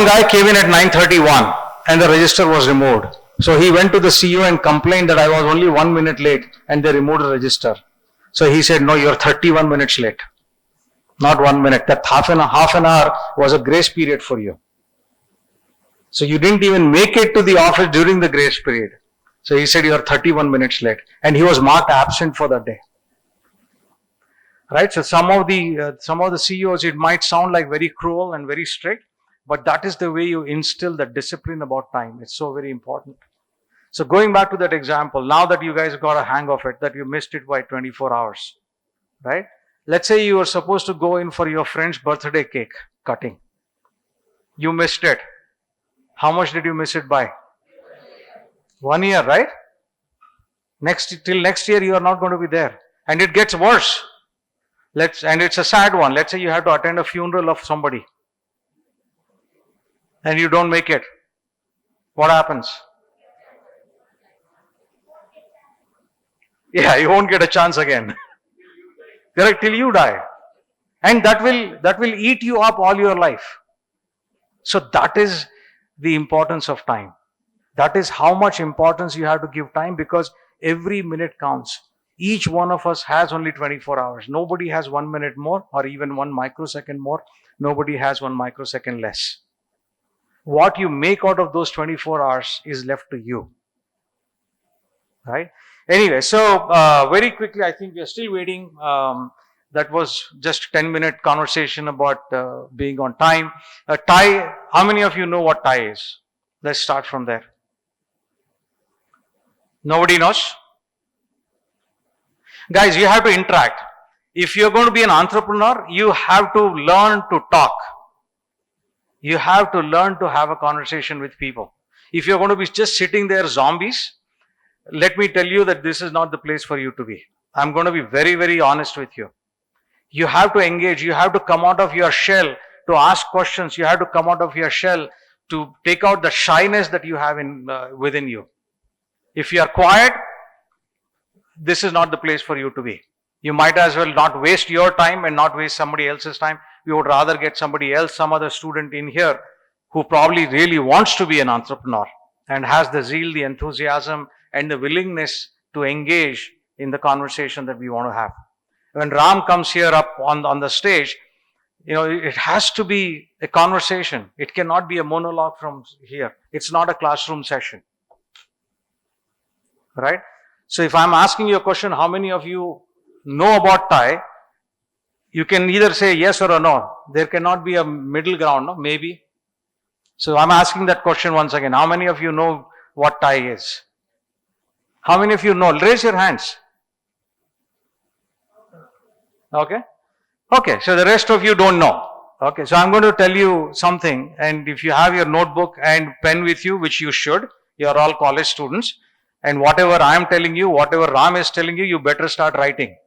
guy came in at 9:31 and the register was removed. So he went to the CEO and complained that I was only 1 minute late and they removed the register. So he said, no, you're 31 minutes late. Not 1 minute. That half an hour was a grace period for you. So you didn't even make it to the office during the grace period. So he said, you're 31 minutes late. And he was marked absent for that day. Right? So some of the CEOs, it might sound like very cruel and very strict, but that is the way you instill the discipline about time. It's so very important. So going back to that example, now that you guys got a hang of it, that you missed it by 24 hours, right? Let's say you were supposed to go in for your friend's birthday cake cutting. You missed it. How much did you miss it by? 1 year, right? Till next year, you are not going to be there. And it gets worse. And it's a sad one. Let's say you have to attend a funeral of somebody. And you don't make it. What happens? Yeah, you won't get a chance again. Correct, till you die. And that will eat you up all your life. So that is the importance of time. That is how much importance you have to give time, because every minute counts. Each one of us has only 24 hours. Nobody has 1 minute more or even 1 microsecond more. Nobody has 1 microsecond less. What you make out of those 24 hours is left to you. Right? Anyway, so very quickly, I think we are still waiting. That was just a 10-minute conversation about being on time. TiE, how many of you know what TiE is? Let's start from there. Nobody knows? Guys, you have to interact. If you're going to be an entrepreneur, you have to learn to talk. You have to learn to have a conversation with people. If you're going to be just sitting there zombies, let me tell you that this is not the place for you to be. I'm going to be very, very honest with you. You have to engage. You have to come out of your shell to ask questions. You have to come out of your shell to take out the shyness that you have within you. If you are quiet, this is not the place for you to be. You might as well not waste your time and not waste somebody else's time. You would rather get somebody else, some other student in here who probably really wants to be an entrepreneur and has the zeal, the enthusiasm, and the willingness to engage in the conversation that we want to have. When Ram comes here up on the stage, it has to be a conversation. It cannot be a monologue from here. It's not a classroom session. Right? So if I'm asking you a question, how many of you know about TiE? You can either say yes or a no. There cannot be a middle ground, no? Maybe. So I'm asking that question once again. How many of you know what TiE is? How many of you know? Raise your hands. Okay? Okay, so the rest of you don't know. Okay, so I'm going to tell you something, and if you have your notebook and pen with you, which you should, you're all college students, and whatever I'm telling you, whatever Ram is telling you, you better start writing.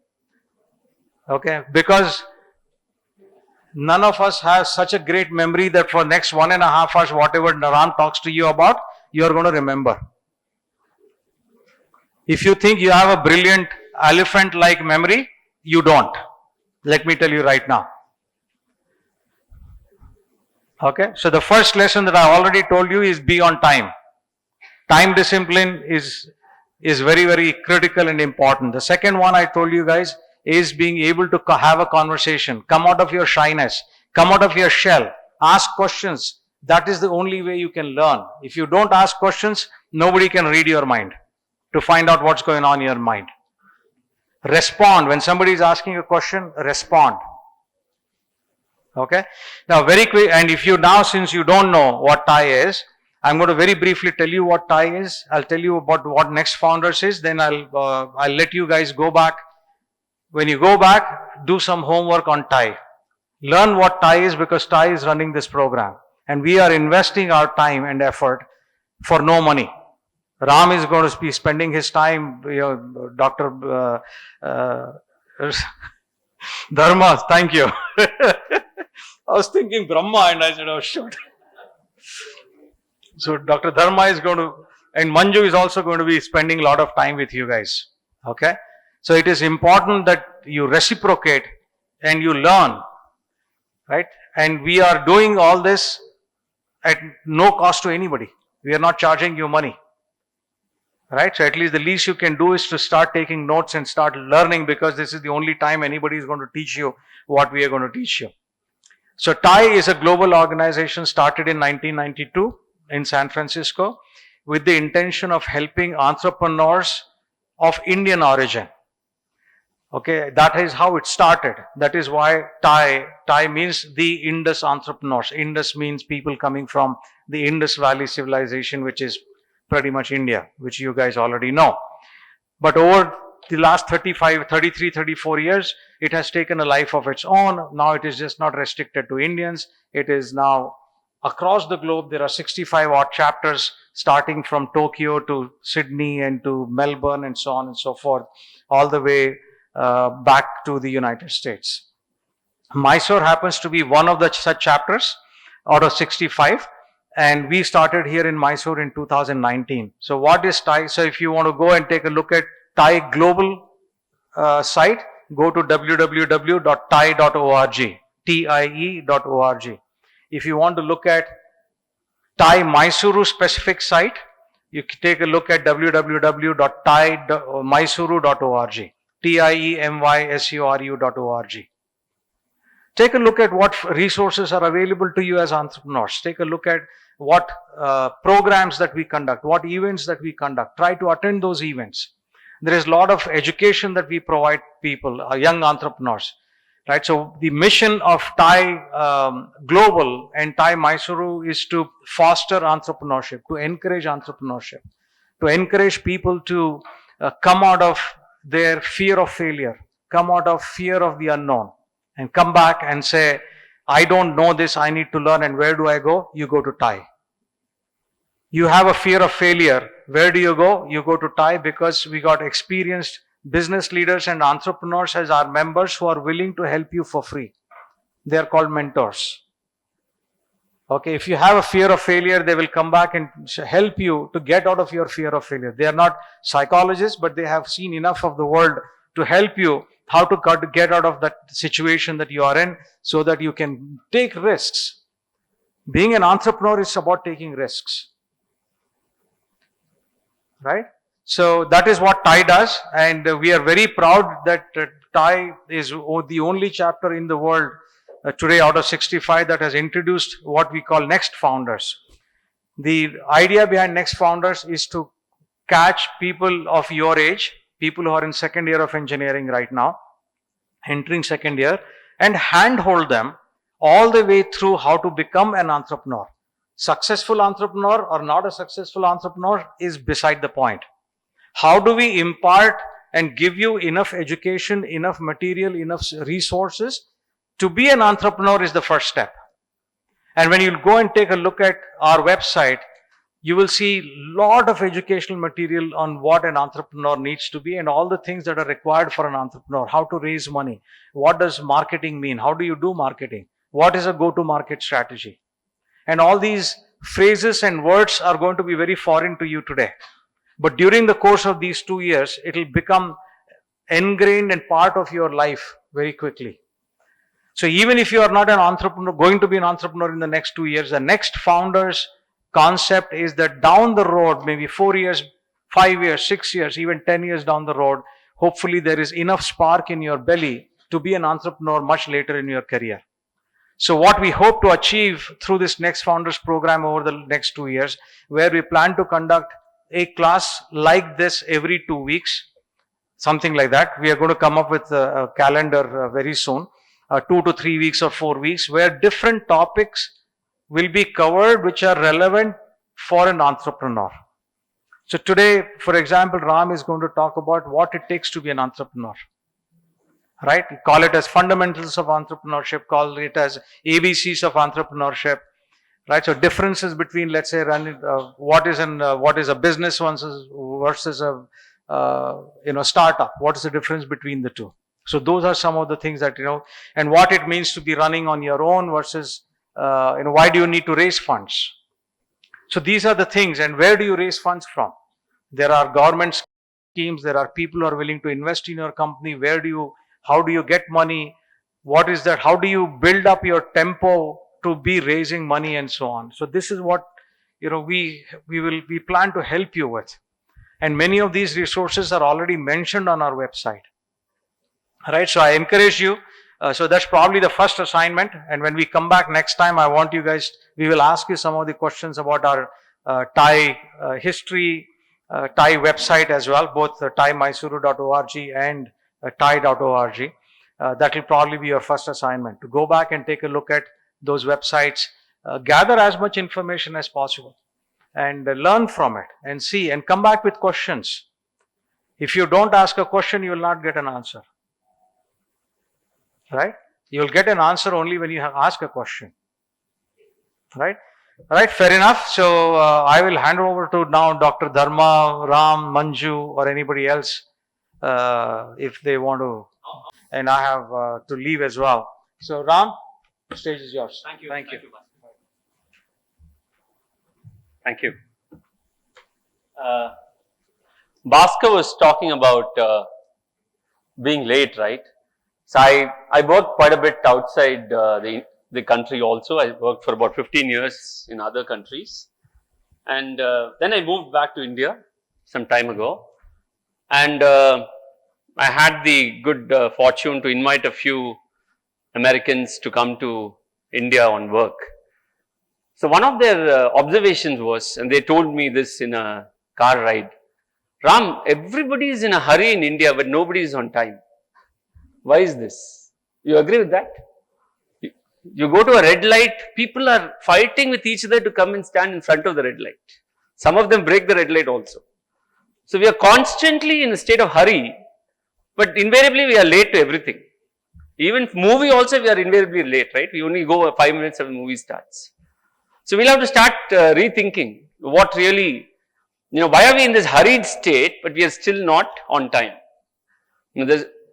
Okay, because none of us has such a great memory that for next 1.5 hours, whatever Ram talks to you about, you're going to remember. If you think you have a brilliant elephant-like memory, you don't. Let me tell you right now. Okay, so the first lesson that I already told you is be on time. Time discipline is very, very critical and important. The second one I told you guys is being able to have a conversation. Come out of your shyness. Come out of your shell. Ask questions. That is the only way you can learn. If you don't ask questions, nobody can read your mind to find out what's going on in your mind. Respond. When somebody is asking a question, respond. Okay? Now very quick, and if you now, since you don't know what TiE is, I'm going to very briefly tell you what TiE is. I'll tell you about what NeXt Founders is. Then I'll let you guys go back. When you go back, do some homework on TiE. Learn what TiE is, because TiE is running this program. And we are investing our time and effort for no money. Ram is going to be spending his time, Dr. Dharma, thank you. I was thinking Brahma and I said, oh shoot. So Dr. Dharma is going to, and Manju is also going to be spending a lot of time with you guys. Okay? So it is important that you reciprocate and you learn. Right? And we are doing all this at no cost to anybody. We are not charging you money. Right? So at least the least you can do is to start taking notes and start learning, because this is the only time anybody is going to teach you what we are going to teach you. So TiE is a global organization started in 1992 in San Francisco with the intention of helping entrepreneurs of Indian origin. Okay, that is how it started. That is why TiE means the Indus entrepreneurs. Indus means people coming from the Indus Valley civilization, which is pretty much India, which you guys already know. But over the last 34 years, it has taken a life of its own. Now it is just not restricted to Indians. It is now across the globe. There are 65 odd chapters starting from Tokyo to Sydney and to Melbourne and so on and so forth, all the way back to the United States. Mysore happens to be one of the such chapters out of 65. And we started here in Mysore in 2019. So what is TiE? So if you want to go and take a look at TiE global site, go to www.tie.org, TIE.org. If you want to look at TiE Mysuru specific site, you can take a look at www.tie.mysuru.org, TIEMYSURU.org. Take a look at what resources are available to you as entrepreneurs. Take a look at what programs that we conduct, what events that we conduct. Try to attend those events. There is a lot of education that we provide people, young entrepreneurs. Right? So the mission of TiE Global and TiE Mysuru is to foster entrepreneurship, to encourage entrepreneurship, to encourage people to come out of their fear of failure, come out of fear of the unknown, and come back and say, I don't know this, I need to learn, and where do I go? You go to TiE. You have a fear of failure. Where do you go? You go to TiE, because we got experienced business leaders and entrepreneurs as our members who are willing to help you for free. They are called mentors. Okay, if you have a fear of failure, they will come back and help you to get out of your fear of failure. They are not psychologists, but they have seen enough of the world to help you how to get out of that situation that you are in, so that you can take risks. Being an entrepreneur is about taking risks. Right? So that is what TiE does, and we are very proud that TiE is the only chapter in the world today out of 65 that has introduced what we call NeXt Founders. The idea behind NeXt Founders is to catch people of your age, people who are in second year of engineering right now, entering second year, and handhold them all the way through how to become an entrepreneur. Successful entrepreneur or not a successful entrepreneur is beside the point. How do we impart and give you enough education, enough material, enough resources to be an entrepreneur is the first step. And when you go and take a look at our website, you will see a lot of educational material on what an entrepreneur needs to be and all the things that are required for an entrepreneur. How to raise money. What does marketing mean? How do you do marketing? What is a go-to-market strategy? And all these phrases and words are going to be very foreign to you today. But during the course of these 2 years, it will become ingrained and part of your life very quickly. So even if you are not an entrepreneur, going to be an entrepreneur in the next 2 years, the NeXt Founders concept is that down the road, maybe 4 years, 5 years, 6 years, even 10 years down the road, hopefully there is enough spark in your belly to be an entrepreneur much later in your career. So what we hope to achieve through this NeXt Founders program over the next 2 years, where we plan to conduct a class like this every 2 weeks, something like that. We are going to come up with a calendar very soon, 2 to 3 weeks or 4 weeks, where different topics will be covered which are relevant for an entrepreneur. So today, for example, Ram is going to talk about what it takes to be an entrepreneur. Right? Call it as fundamentals of entrepreneurship, call it as ABCs of entrepreneurship. Right? So differences between, let's say, what is a business versus a startup. What is the difference between the two? So those are some of the things that, and what it means to be running on your own versus, why do you need to raise funds? So these are the things. And where do you raise funds from? There are government schemes. There are people who are willing to invest in your company. How do you get money? What is that? How do you build up your tempo to be raising money and so on. So this is what we plan to help you with, and many of these resources are already mentioned on our website. Right, so I encourage you. So that's probably the first assignment. And when we come back next time, I want you guys, we will ask you some of the questions about our TiE history, TiE website as well, both TiEMysuru.org and TiE.org. That will probably be your first assignment, to go back and take a look at those websites, gather as much information as possible, and learn from it and see, and come back with questions. If you don't ask a question, you will not get an answer. Right? You will get an answer only when you ask a question. Right? Right, fair enough. So I will hand over to now Dr. Dharma, Ram, Manju, or anybody else if they want to. And I have to leave as well. So Ram, the stage is yours. Thank you. Thank you. Thank you. Bhaskar was talking about being late, right? So I worked quite a bit outside the country also. I worked for about 15 years in other countries. And then I moved back to India some time ago. And I had the good fortune to invite a few Americans to come to India on work. So one of their observations was, and they told me this in a car ride, Ram, everybody is in a hurry in India, but nobody is on time. Why is this? You agree with that? You go to a red light, people are fighting with each other to come and stand in front of the red light. Some of them break the red light also. So we are constantly in a state of hurry, but invariably we are late to everything. Even movie also we are invariably late, right? We only go 5 minutes after the movie starts. So we'll have to start rethinking what really, why are we in this hurried state, but we are still not on time?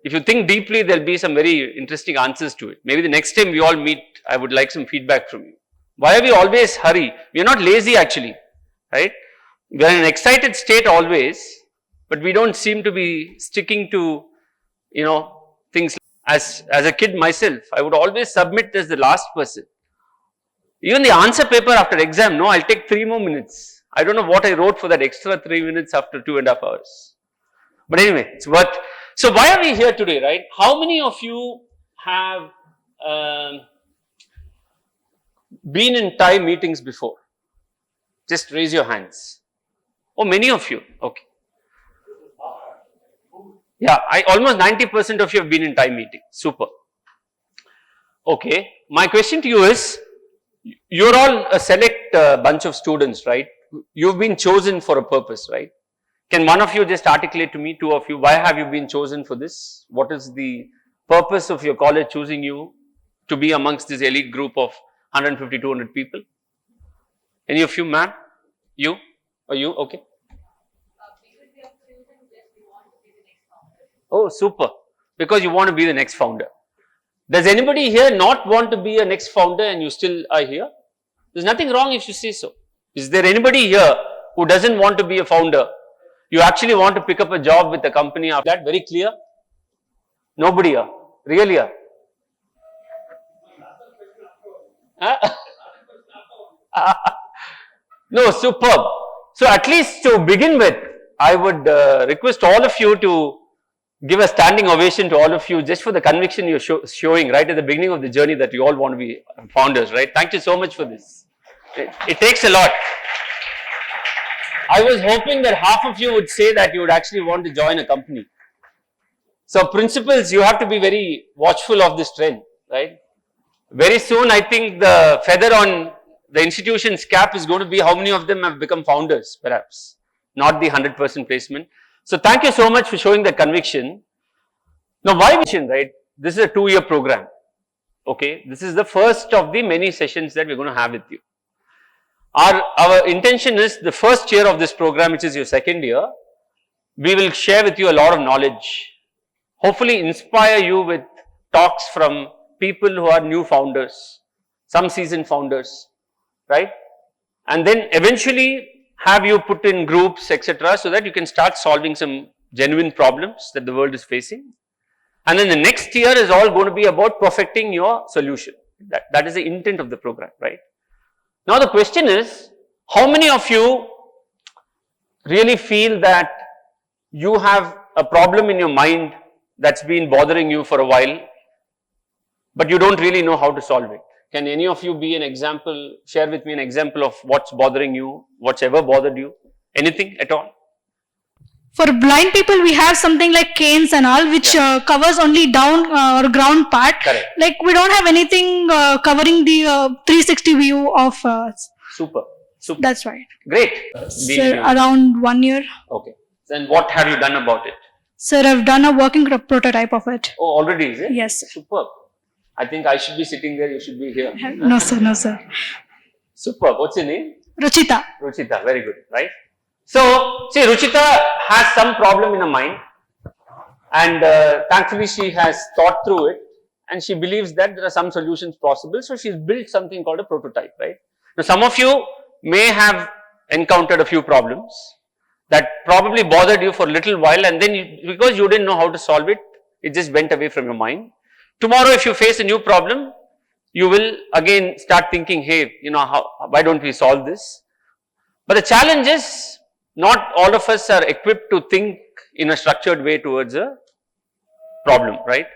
If you think deeply, there'll be some very interesting answers to it. Maybe the next time we all meet, I would like some feedback from you. Why are we always hurry? We are not lazy actually, right? We are in an excited state always, but we don't seem to be sticking to, things. As a kid myself, I would always submit as the last person. Even the answer paper after exam, no, I'll take 3 more minutes. I don't know what I wrote for that extra 3 minutes after 2.5 hours. But anyway, it's worth. So why are we here today, right? How many of you have been in TiE meetings before? Just raise your hands. Oh, many of you. Okay. Yeah, almost 90% of you have been in TiE meetings. Super. Okay. My question to you is, you're all a select bunch of students, right? You've been chosen for a purpose, right? Can one of you just articulate to me, 2 of you, why have you been chosen for this? What is the purpose of your college choosing you to be amongst this elite group of 150, 200 people? Any of you, ma'am? You? Or you? Okay. Because we have chosen that we want to be the next founder. Oh, super. Because you want to be the next founder. Does anybody here not want to be a next founder and you still are here? There's nothing wrong if you say so. Is there anybody here who doesn't want to be a founder? You actually want to pick up a job with the company after that? Very clear? Nobody here? Really here? No, superb. So at least to begin with, I would request all of you to give a standing ovation to all of you just for the conviction you're showing right at the beginning of the journey that you all want to be founders, right? Thank you so much for this. It takes a lot. I was hoping that half of you would say that you would actually want to join a company. So principals, you have to be very watchful of this trend, right? Very soon, I think the feather on the institution's cap is going to be how many of them have become founders, perhaps, not the 100% placement. So thank you so much for showing that conviction. Now, why vision, right? This is a 2-year program. Okay, this is the first of the many sessions that we're going to have with you. Our intention is the first year of this program, which is your second year, we will share with you a lot of knowledge, hopefully inspire you with talks from people who are new founders, some seasoned founders, right? And then eventually have you put in groups, etc., so that you can start solving some genuine problems that the world is facing. And then the next year is all going to be about perfecting your solution. That is the intent of the program, right? Now the question is, how many of you really feel that you have a problem in your mind that's been bothering you for a while, but you don't really know how to solve it? Can any of you be an example, share with me an example of what's bothering you, what's ever bothered you, anything at all? For blind people, we have something like canes and all, which covers only down or ground part. Correct. Like we don't have anything covering the 360 view of. Super. That's right. Great. Sir, around 1 year. Okay. Then what have you done about it? Sir, I've done a working prototype of it. Oh, already is it? Yes, sir. Superb. I think I should be sitting there, you should be here. No, sir. No, sir. Superb. What's your name? Ruchita. Ruchita. Very good, right? So, see, Ruchita has some problem in her mind, and thankfully she has thought through it, and she believes that there are some solutions possible. So, she's built something called a prototype, right? Now, some of you may have encountered a few problems that probably bothered you for a little while, and then because you didn't know how to solve it, it just went away from your mind. Tomorrow, if you face a new problem, you will again start thinking, hey, why don't we solve this? But the challenge is, not all of us are equipped to think in a structured way towards a problem, right?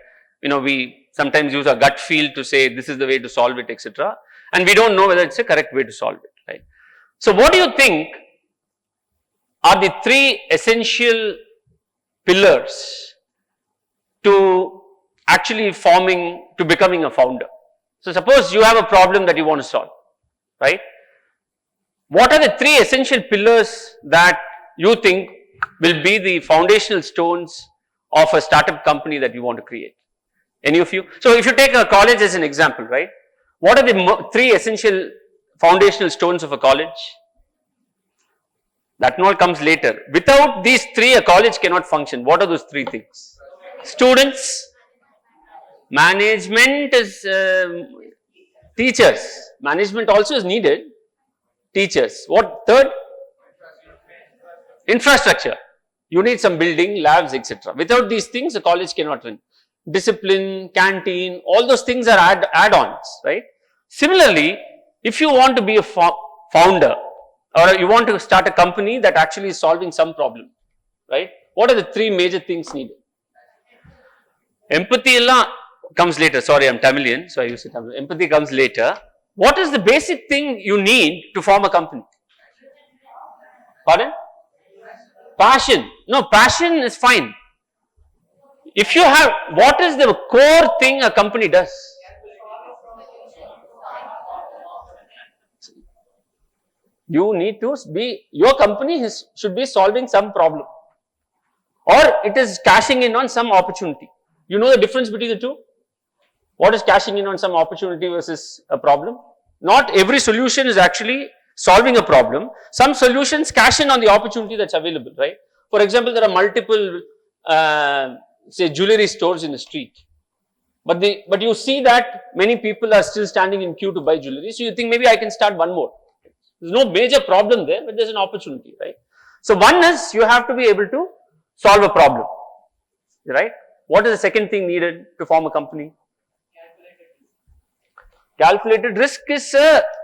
We sometimes use our gut feel to say this is the way to solve it, etc. And we don't know whether it's a correct way to solve it, right? So what do you think are the 3 essential pillars to actually becoming a founder? So suppose you have a problem that you want to solve, right? What are the 3 essential pillars that you think will be the foundational stones of a startup company that you want to create? Any of you? So if you take a college as an example, right? What are the 3 essential foundational stones of a college? That all comes later. Without these 3, a college cannot function. What are those 3 things? Students, management is teachers. Management also is needed. Teachers. What third? Infrastructure. You need some building, labs, etc. Without these things, a college cannot run. Discipline, canteen, all those things are add-ons, right? Similarly, if you want to be a founder or you want to start a company that actually is solving some problem, right? What are the 3 major things needed? Empathy comes later. Sorry, I'm Tamilian, so I use it. Empathy comes later. What is the basic thing you need to form a company? Pardon? Passion. No, passion is fine. If you have, what is the core thing a company does? You need to be, your company should be solving some problem, or it is cashing in on some opportunity. You know the difference between the two? What is cashing in on some opportunity versus a problem? Not every solution is actually solving a problem. Some solutions cash in on the opportunity that's available, right? For example, there are multiple, say, jewelry stores in the street. But you see that many people are still standing in queue to buy jewelry. So you think maybe I can start one more. There's no major problem there, but there's an opportunity, right? So one is you have to be able to solve a problem, right? What is the second thing needed to form a company? Calculated risk is,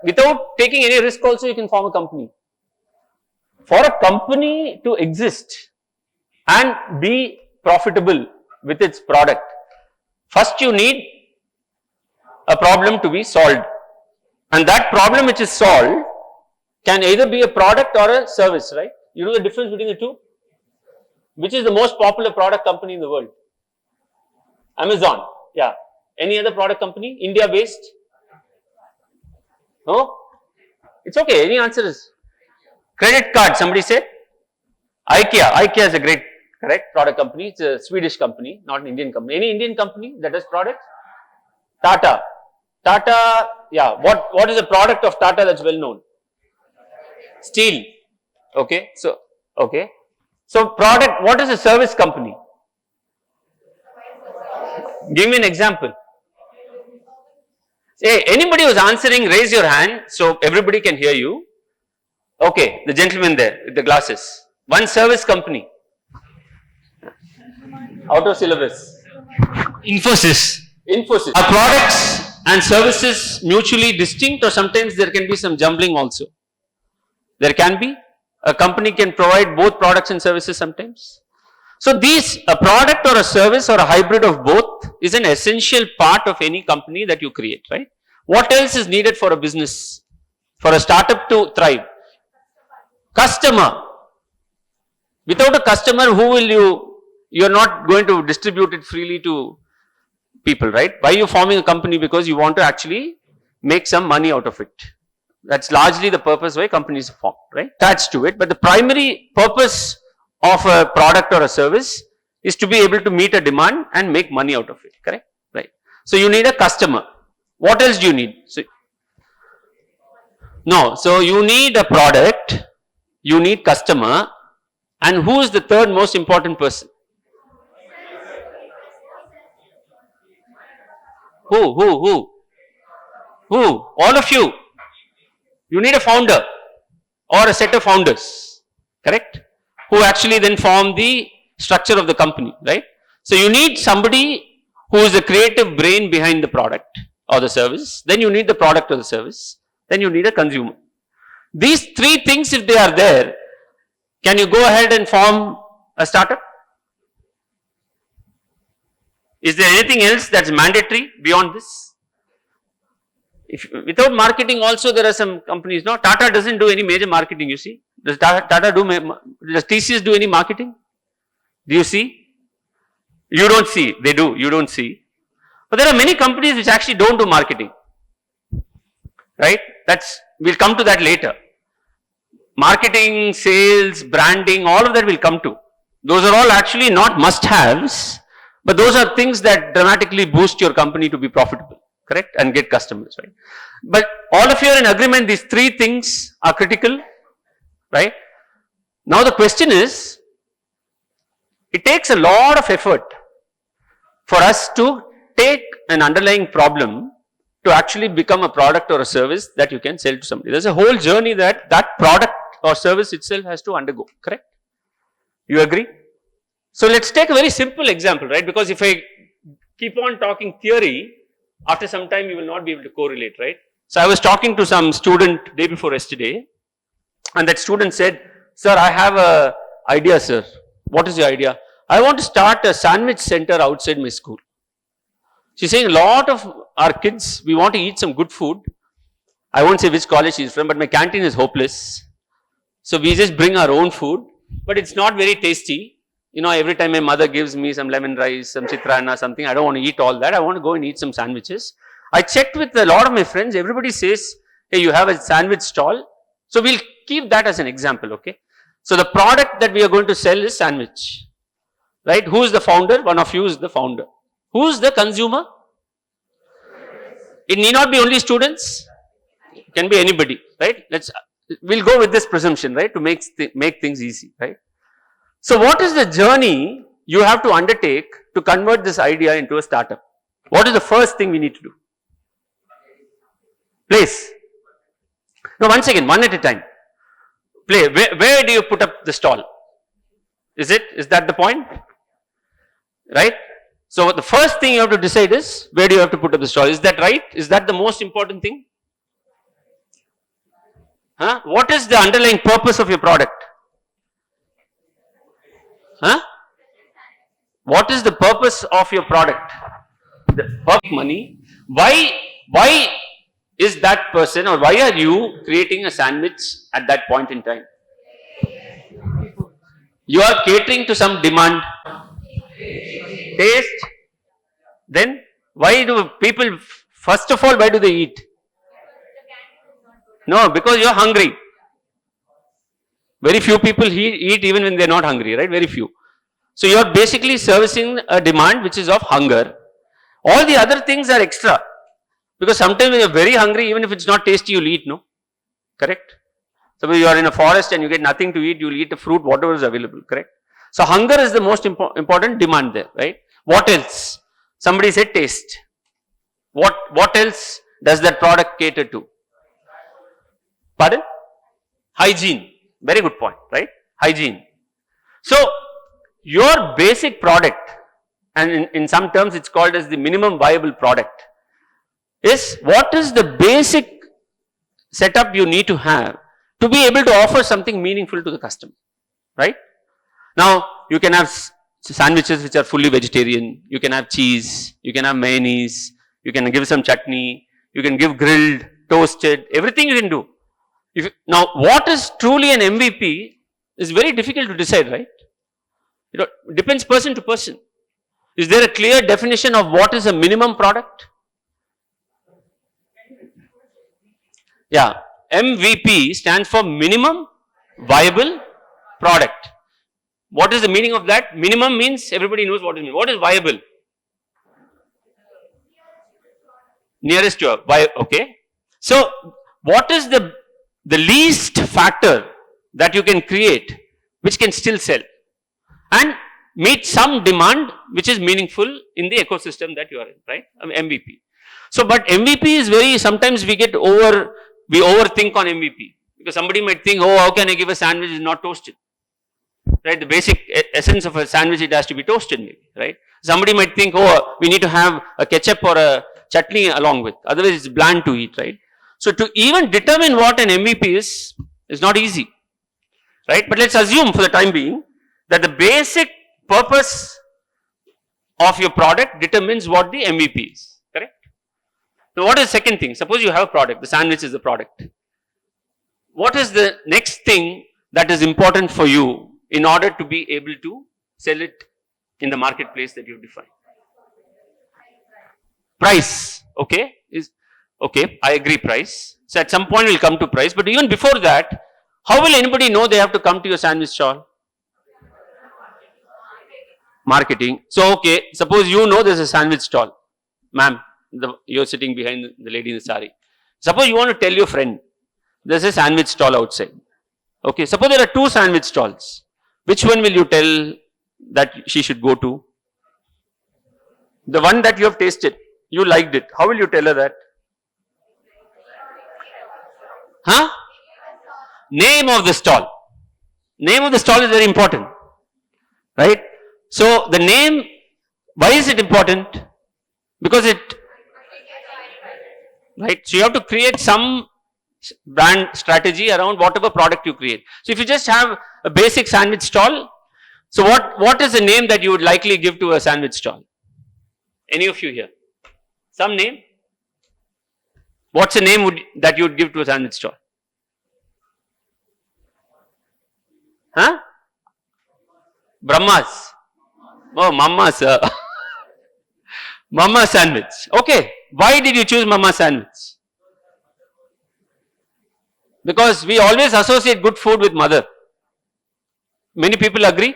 without taking any risk also you can form a company. For a company to exist and be profitable with its product, first you need a problem to be solved. And that problem which is solved can either be a product or a service, right? You know the difference between the two? Which is the most popular product company in the world? Amazon. Yeah. Any other product company? India based? No? It's okay. Any answer is credit card. Somebody say IKEA. IKEA is a great, correct, product company. It's a Swedish company, not an Indian company. Any Indian company that does products? Tata. Tata, yeah. What is the product of Tata that's well known? Steel. Okay. So product, what is a service company? Give me an example. Hey, anybody who's answering, raise your hand so everybody can hear you. Okay, the gentleman there with the glasses. One service company. Out of syllabus. Infosys. Infosys. Our products and services mutually distinct, or sometimes there can be some jumbling also. There can be, a company can provide both products and services sometimes. So a product or a service or a hybrid of both is an essential part of any company that you create, right? What else is needed for a business, for a startup to thrive? Customer. Without a customer, you're not going to distribute it freely to people, right? Why are you forming a company? Because you want to actually make some money out of it. That's largely the purpose why companies are formed, right? Attached to it, but the primary purpose of a product or a service is to be able to meet a demand and make money out of it, correct? Right. So you need a customer. What else do you need? So you need a product, you need customer, and who is the third most important person? Who? All of you. You need a founder or a set of founders, correct? Who actually then form the structure of the company, right? So you need somebody who is the creative brain behind the product or the service. Then you need the product or the service. Then you need a consumer. These three things, if they are there, can you go ahead and form a startup? Is there anything else that's mandatory beyond this? Without marketing also there are some companies, no? Tata doesn't do any major marketing, you see. Does does TCS do any marketing? Do you see? You don't see, they do, you don't see. But there are many companies which actually don't do marketing, right? We'll come to that later. Marketing, sales, branding, all of that will come to. Those are all actually not must-haves, but those are things that dramatically boost your company to be profitable, correct? And get customers, right? But all of you are in agreement, these three things are critical, right? Now the question is, it takes a lot of effort for us to take an underlying problem to actually become a product or a service that you can sell to somebody. There's a whole journey that product or service itself has to undergo, correct? You agree? So let's take a very simple example, right? Because if I keep on talking theory, after some time you will not be able to correlate, right? So I was talking to some student day before yesterday, and that student said, "Sir, I have a idea, sir." "What is your idea?" "I want to start a sandwich center outside my school." She's saying, a lot of our kids, we want to eat some good food. I won't say which college she's from, but my canteen is hopeless. So we just bring our own food, but it's not very tasty. You know, every time my mother gives me some lemon rice, some chitrana, something, I don't want to eat all that. I want to go and eat some sandwiches. I checked with a lot of my friends. Everybody says, "Hey, you have a sandwich stall." So we'll keep that as an example, okay? So the product that we are going to sell is sandwich, right? Who is the founder? One of you is the founder. Who is the consumer? It need not be only students. It can be anybody, right? We'll go with this presumption, right? To make things easy, right? So what is the journey you have to undertake to convert this idea into a startup? What is the first thing we need to do? Place. No, once again, one at a time. Where do you put up the stall? Is that the point? Right? So the first thing you have to decide is, where do you have to put up the stall? Is that right? Is that the most important thing? Huh? What is the underlying purpose of your product? Huh? What is the purpose of your product? The purpose money. Why is that person, or why are you creating a sandwich at that point in time? You are catering to some demand. Taste. Then why do people, first of all, why do they eat? No, because you are hungry. Very few people eat even when they are not hungry, right? Very few. So you are basically servicing a demand which is of hunger. All the other things are extra. Because sometimes when you are very hungry, even if it's not tasty, you'll eat, no? Correct? Suppose you are in a forest and you get nothing to eat, you'll eat the fruit, whatever is available, correct? So hunger is the most important demand there, right? What else? Somebody said taste. What else does that product cater to? Pardon? Hygiene. Very good point, right? Hygiene. So your basic product, and in some terms it's called as the minimum viable product, is what is the basic setup you need to have to be able to offer something meaningful to the customer, right? Now, you can have sandwiches which are fully vegetarian, you can have cheese, you can have mayonnaise, you can give some chutney, you can give grilled, toasted, everything you can do. Now, what is truly an MVP is very difficult to decide, right? It depends person to person. Is there a clear definition of what is a minimum product? Yeah, MVP stands for minimum viable product. What is the meaning of that? Minimum means everybody knows what it means. What is viable? Nearest to okay. So, what is the least factor that you can create which can still sell and meet some demand which is meaningful in the ecosystem that you are in, right? MVP. So, but MVP is sometimes we overthink on MVP because somebody might think, oh, how can I give a sandwich is not toasted? Right, the basic essence of a sandwich, it has to be toasted maybe, right? Somebody might think, oh, we need to have a ketchup or a chutney along with, otherwise it's bland to eat, right? So, to even determine what an MVP is not easy, right? But let's assume for the time being that the basic purpose of your product determines what the MVP is, correct? Now, what is the second thing? Suppose you have a product, the sandwich is the product. What is the next thing that is important for you in order to be able to sell it in the marketplace that you've defined? Price, okay, I agree, price. So at some point we'll come to price, but even before that, how will anybody know they have to come to your sandwich stall? Marketing. So okay, suppose you know there's a sandwich stall, ma'am, you're sitting behind the lady in the sari. Suppose you want to tell your friend, there's a sandwich stall outside. Okay, suppose there are two sandwich stalls. Which one will you tell that she should go to? The one that you have tasted, you liked it. How will you tell her that? Huh? Name of the stall. Name of the stall is very important, right? So the name, why is it important? Because right? So you have to create some brand strategy around whatever product you create. So if you just have a basic sandwich stall, so what is the name that you would likely give to a sandwich stall? Any of you here? Some name? What's the name that you would give to a sandwich stall? Huh? Brahmas. Oh, Mama's. Mama sandwich. Okay. Why did you choose Mama sandwich? Because we always associate good food with mother. Many people agree.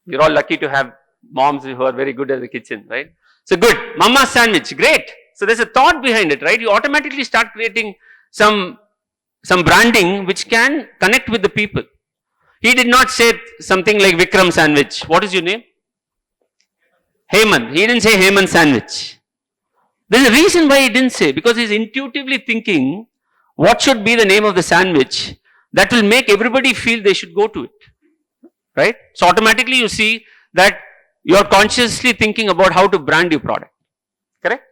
You're all lucky to have moms who are very good at the kitchen, right? So good, Mama sandwich, great. So there's a thought behind it, right? You automatically start creating some branding which can connect with the people. He did not say something like Vikram sandwich. What is your name? Heyman. He didn't say Heyman sandwich. There's a reason why he didn't say, because he's intuitively thinking what should be the name of the sandwich that will make everybody feel they should go to it, right? So automatically you see that you are consciously thinking about how to brand your product, correct?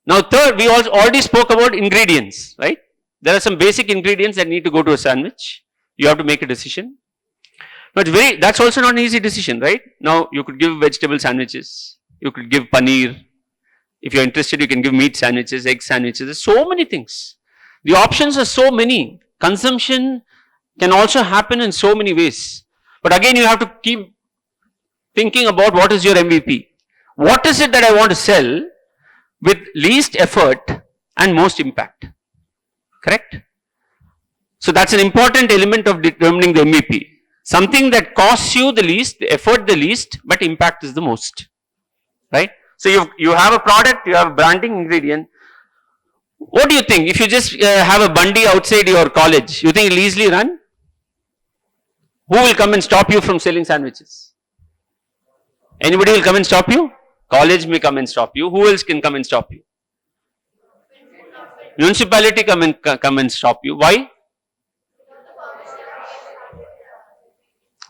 Now third, we also already spoke about ingredients, right? There are some basic ingredients that need to go to a sandwich. You have to make a decision. But that's also not an easy decision, right? Now you could give vegetable sandwiches, you could give paneer. If you're interested, you can give meat sandwiches, egg sandwiches. There's so many things. The options are so many. Consumption can also happen in so many ways. But again, you have to keep thinking about what is your MVP. What is it that I want to sell with least effort and most impact? Correct? So that's an important element of determining the MVP. Something that costs you the least, the effort the least, but impact is the most. Right? So you have a product, you have a branding ingredient. What do you think? If you just have a bundy outside your college, you think it will easily run? Who will come and stop you from selling sandwiches? Anybody will come and stop you? College may come and stop you. Who else can come and stop you? Municipality come and stop you. Why?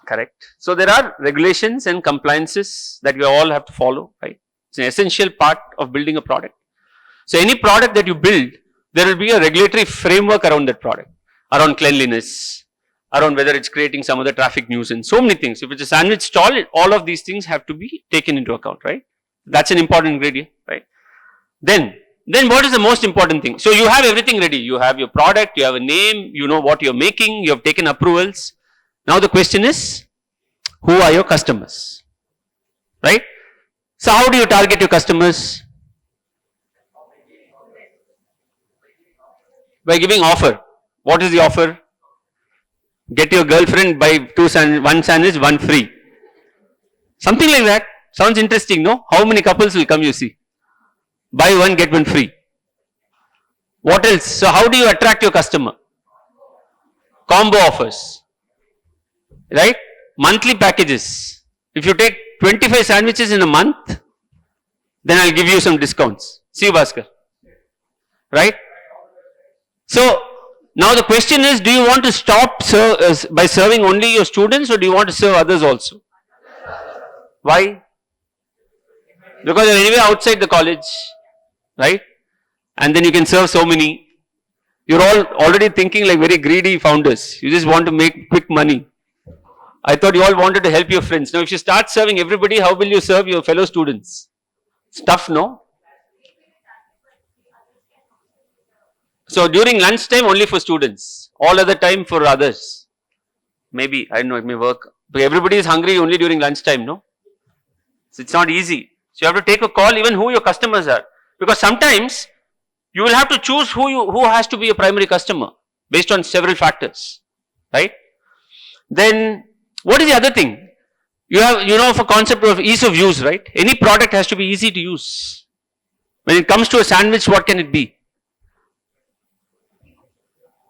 Correct. So there are regulations and compliances that we all have to follow, right? It's an essential part of building a product. So any product that you build, there will be a regulatory framework around that product, around cleanliness, around whether it's creating some other traffic nuisance, so many things. If it's a sandwich stall, all of these things have to be taken into account, right? That's an important ingredient, right? Then what is the most important thing? So you have everything ready. You have your product, you have a name, you know what you're making, you have taken approvals. Now the question is, who are your customers? Right? So how do you target your customers? By giving offer. What is the offer? Get your girlfriend, buy one sandwich, one free. Something like that. Sounds interesting, no? How many couples will come, you see? Buy one, get one free. What else? So how do you attract your customer? Combo offers. Right? Monthly packages. If you take 25 sandwiches in a month, then I'll give you some discounts. See, Bhaskar. Right? So, now the question is, do you want to stop by serving only your students, or do you want to serve others also? Why? Because you're anyway outside the college, right? And then you can serve so many. You're all already thinking like very greedy founders. You just want to make quick money. I thought you all wanted to help your friends. Now if you start serving everybody, how will you serve your fellow students? It's tough, no? So during lunchtime only for students, all other time for others. Maybe, I don't know, it may work. But everybody is hungry only during lunchtime, no? So it's not easy. So you have to take a call even who your customers are. Because sometimes you will have to choose who has to be a primary customer based on several factors, right? Then what is the other thing? You have a concept of ease of use, right? Any product has to be easy to use. When it comes to a sandwich, what can it be?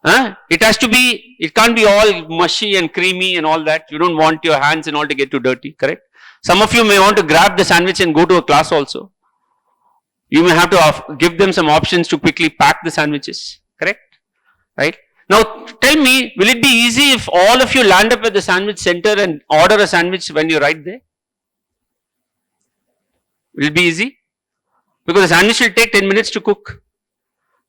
It has to be, it can't be all mushy and creamy and all that. You don't want your hands and all to get too dirty, correct? Some of you may want to grab the sandwich and go to a class also. You may have to give them some options to quickly pack the sandwiches, correct? Right? Now tell me, will it be easy if all of you land up at the sandwich center and order a sandwich when you're right there? Will it be easy? Because the sandwich will take 10 minutes to cook.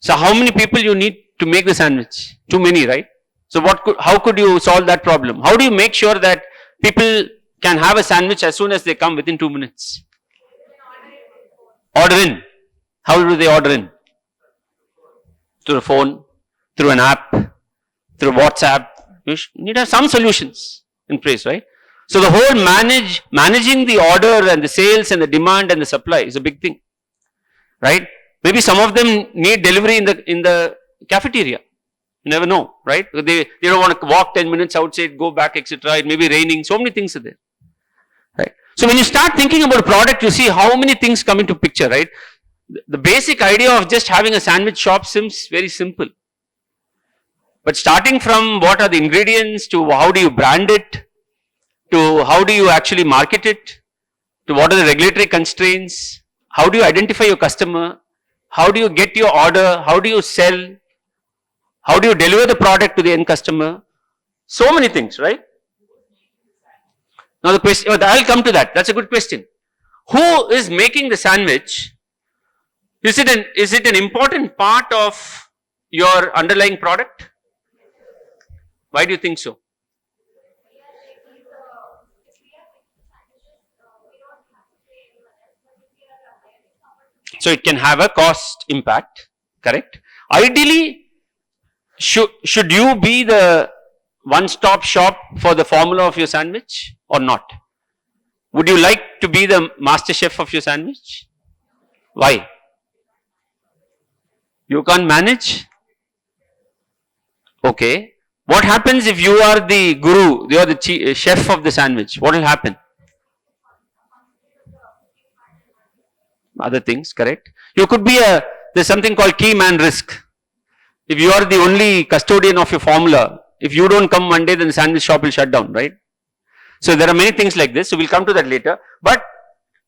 So how many people you need to make the sandwich? Too many, right? So how could you solve that problem? How do you make sure that people can have a sandwich as soon as they come within 2 minutes? Order in. How do they order in? Through a phone, through an app, through WhatsApp. You need to have some solutions in place, right? So the whole managing the order and the sales and the demand and the supply is a big thing, right? Maybe some of them need delivery in the cafeteria. You never know, right? They don't want to walk 10 minutes outside, go back, etc. It may be raining. So many things are there, right? So when you start thinking about a product, you see how many things come into picture, right? The basic idea of just having a sandwich shop seems very simple. But starting from what are the ingredients, to how do you brand it, to how do you actually market it, to what are the regulatory constraints, how do you identify your customer, how do you get your order, how do you sell, how do you deliver the product to the end customer, so many things, right? Now the question, I'll come to that, that's a good question. Who is making the sandwich? Is it an important part of your underlying product? Why do you think so? So it can have a cost impact, correct? Ideally, should you be the one-stop shop for the formula of your sandwich or not? Would you like to be the master chef of your sandwich? Why? You can't manage? Okay. What happens if you are the guru, you are the chef of the sandwich? What will happen? Other things, correct? You could be there's something called key man risk. If you are the only custodian of your formula, if you don't come one day, then the sandwich shop will shut down, right? So there are many things like this, so we'll come to that later. But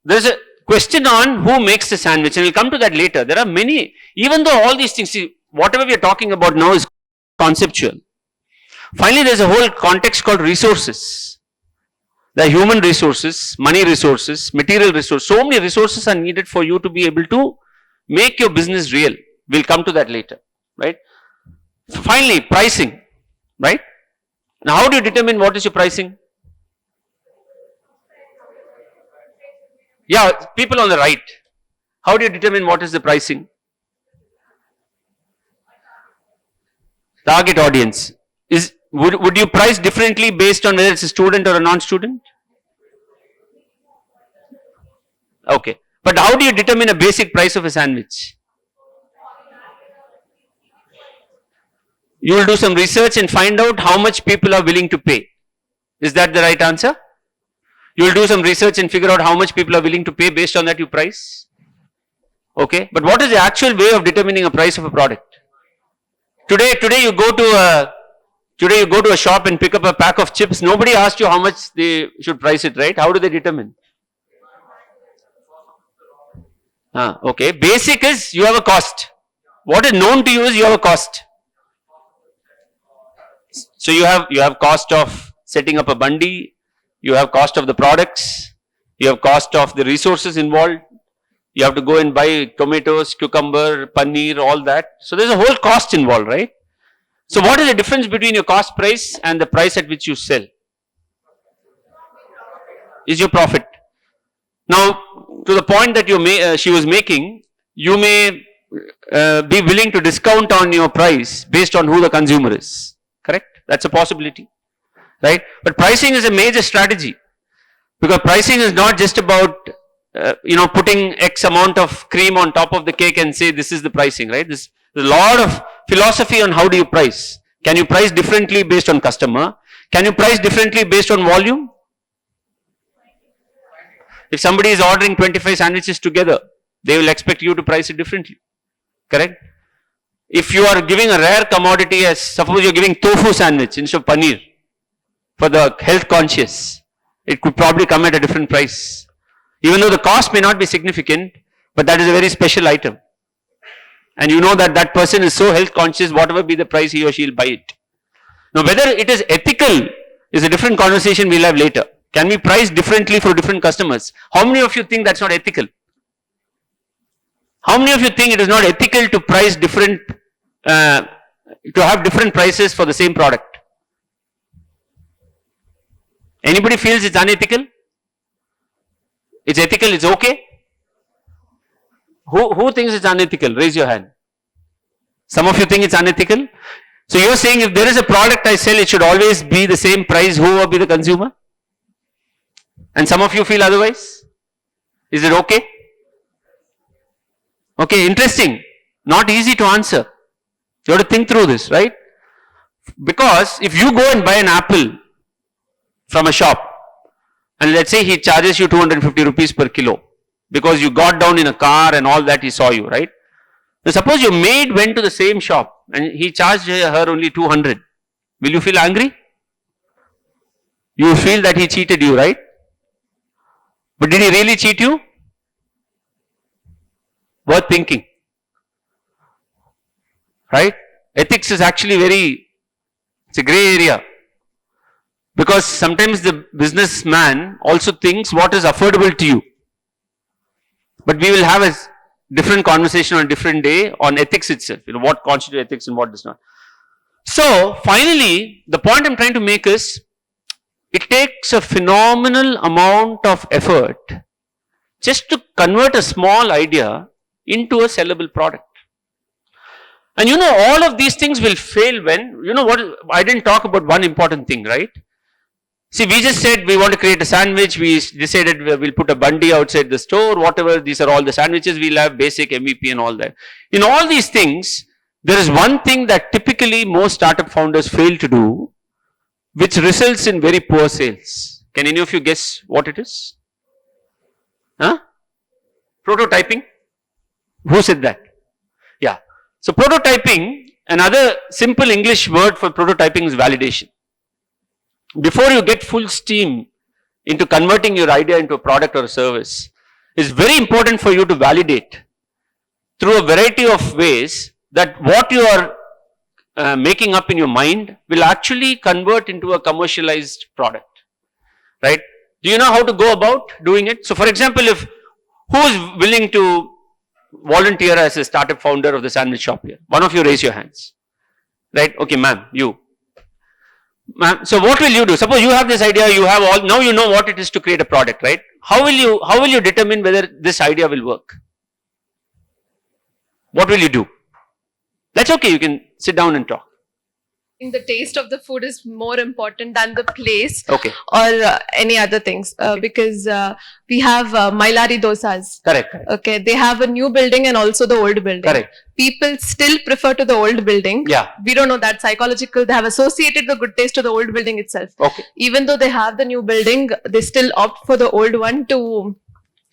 there's a question on who makes the sandwich, and we'll come to that later. There are many, even though all these things, see, whatever we are talking about now is conceptual. Finally, there's a whole context called resources. The human resources, money resources, material resources, so many resources are needed for you to be able to make your business real. We'll come to that later, right? Finally, pricing, right? Now, how do you determine what is your pricing? Yeah, people on the right. How do you determine what is the pricing? Target audience. Would you price differently based on whether it's a student or a non-student? Okay. But how do you determine a basic price of a sandwich? You will do some research and find out how much people are willing to pay. Is that the right answer? You will do some research and figure out how much people are willing to pay, based on that you price. Okay. But what is the actual way of determining a price of a product? Today you go to a shop and pick up a pack of chips. Nobody asked you how much they should price it, right? How do they determine? Okay. Basic is you have a cost. What is known to you is you have a cost. So you have cost of setting up a bandi, you have cost of the products, you have cost of the resources involved. You have to go and buy tomatoes, cucumber, paneer, all that. So there's a whole cost involved, right? So what is the difference between your cost price and the price at which you sell? Is your profit. Now, to the point that she was making, you may be willing to discount on your price based on who the consumer is. Correct? That's a possibility, right? But pricing is a major strategy, because pricing is not just about putting X amount of cream on top of the cake and say this is the pricing, right? There's a lot of philosophy on how do you price. Can you price differently based on customer? Can you price differently based on volume? If somebody is ordering 25 sandwiches together, they will expect you to price it differently. Correct? If you are giving a rare commodity, as suppose you are giving tofu sandwich instead of paneer for the health conscious, it could probably come at a different price. Even though the cost may not be significant, but that is a very special item. And you know that that person is so health conscious, whatever be the price, he or she will buy it. Now, whether it is ethical is a different conversation we'll have later. Can we price differently for different customers? How many of you think that's not ethical? How many of you think it is not ethical to price different, to have different prices for the same product? Anybody feels it's unethical? It's ethical, it's okay? Who thinks it's unethical? Raise your hand. Some of you think it's unethical? So you're saying if there is a product I sell, it should always be the same price, who will be the consumer? And some of you feel otherwise? Is it okay? Okay, interesting. Not easy to answer. You have to think through this, right? Because if you go and buy an apple from a shop, and let's say he charges you 250 rupees per kilo, because you got down in a car and all that, he saw you, right? Now suppose your maid went to the same shop and he charged her only 200. Will you feel angry? You feel that he cheated you, right? But did he really cheat you? Worth thinking. Right? Ethics is actually it's a grey area. Because sometimes the businessman also thinks what is affordable to you. But we will have a different conversation on a different day on ethics itself. What constitutes ethics and what does not. So, finally, the point I'm trying to make is, it takes a phenomenal amount of effort just to convert a small idea into a sellable product. And all of these things will fail when, I didn't talk about one important thing, right? See, we just said we want to create a sandwich, we decided we'll put a bandi outside the store, whatever, these are all the sandwiches, we'll have basic MVP and all that. In all these things, there is one thing that typically most startup founders fail to do, which results in very poor sales. Can any of you guess what it is? Prototyping? Who said that? Yeah. So prototyping, another simple English word for prototyping is validation. Before you get full steam into converting your idea into a product or a service, it's very important for you to validate through a variety of ways that what you are making up in your mind will actually convert into a commercialized product, right? Do you know how to go about doing it? So for example, if who is willing to volunteer as a startup founder of the sandwich shop here? One of you raise your hands. Right? Okay, ma'am, you. Ma'am, so what will you do? Suppose you have this idea, you have all, now you know what it is to create a product, right? How will you determine whether this idea will work? What will you do? That's okay, you can sit down and talk. The taste of the food is more important than the place Okay. or any other things because we have Mailari dosas. Correct. Okay, they have a new building and also the old building. Correct. People still prefer to the old building. Yeah. We don't know that psychological. They have associated the good taste to the old building itself. Okay. Even though they have the new building, they still opt for the old one to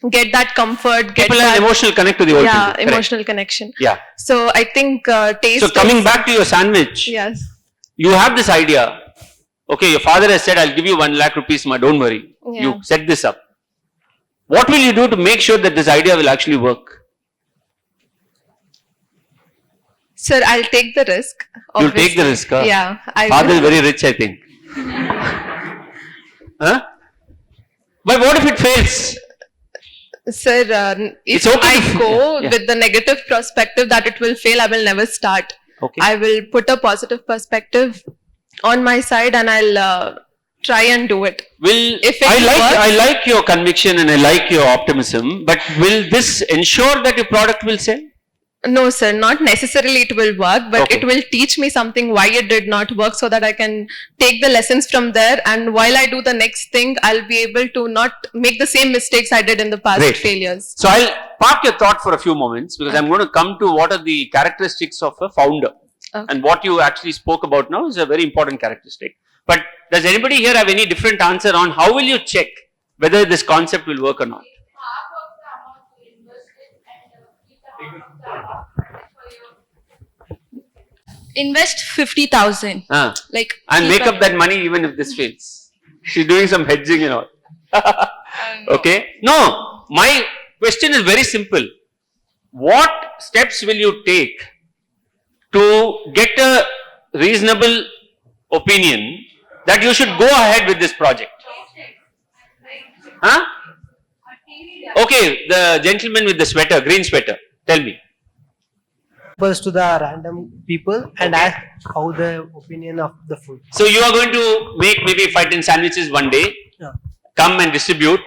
get that comfort. Get People that, have an emotional connect to the old yeah, building. emotional connection. Yeah. So I think taste. So coming back to your sandwich. Yes. You have this idea. Okay, your father has said, I'll give you 1 lakh rupees, ma, don't worry. Yeah. You set this up. What will you do to make sure that this idea will actually work? Sir, I'll take the risk. You'll take the risk, huh? Yeah. Father is very rich, I think. Huh? But what if it fails? Sir, It's if okay I to- go yeah. with the negative perspective that it will fail, I will never start. Okay. I will put a positive perspective on my side and I'll try and do it. Will If it I like your conviction and I like your optimism, but will this ensure that your product will sell? No, sir, not necessarily it will work, but Okay. it will teach me something why it did not work so that I can take the lessons from there. And while I do the next thing, I'll be able to not make the same mistakes I did in the past Great. failures. So I'll park your thought for a few moments because I'm going to come to what are the characteristics of a founder. Okay. And what you actually spoke about now is a very important characteristic. But does anybody here have any different answer on how will you check whether this concept will work or not? Half of the amount you invested and keep the half of the amount for your Invest 50,000. Like And keep make up that money even if this fails. She's doing some hedging and all. Okay. No, my question is very simple. What steps will you take to get a reasonable opinion that you should go ahead with this project? Huh? Okay, the gentleman with the sweater, green sweater, tell me. To the random people and ask how the opinion of the food. So you are going to make maybe 5-10 sandwiches one day, Yeah. come and distribute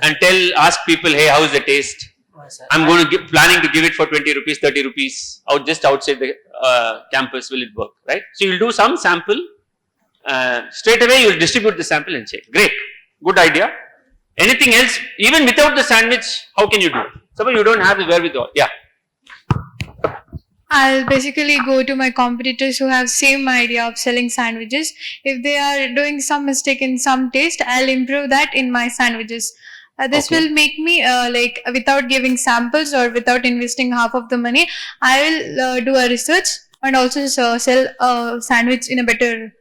and ask people, hey, how is the taste? Yes, sir. I'm going to planning to give it for 20 rupees, 30 rupees, out just outside the campus, will it work, right? So you'll do some sample, straight away you'll distribute the sample and check. Great, good idea. Anything else, even without the sandwich, how can you do? Suppose you don't have the wherewithal, yeah. I'll basically go to my competitors who have same idea of selling sandwiches. If they are doing some mistake in some taste, I'll improve that in my sandwiches. This Okay. will make me like without giving samples or without investing half of the money, I will do a research and also sell a sandwich in a better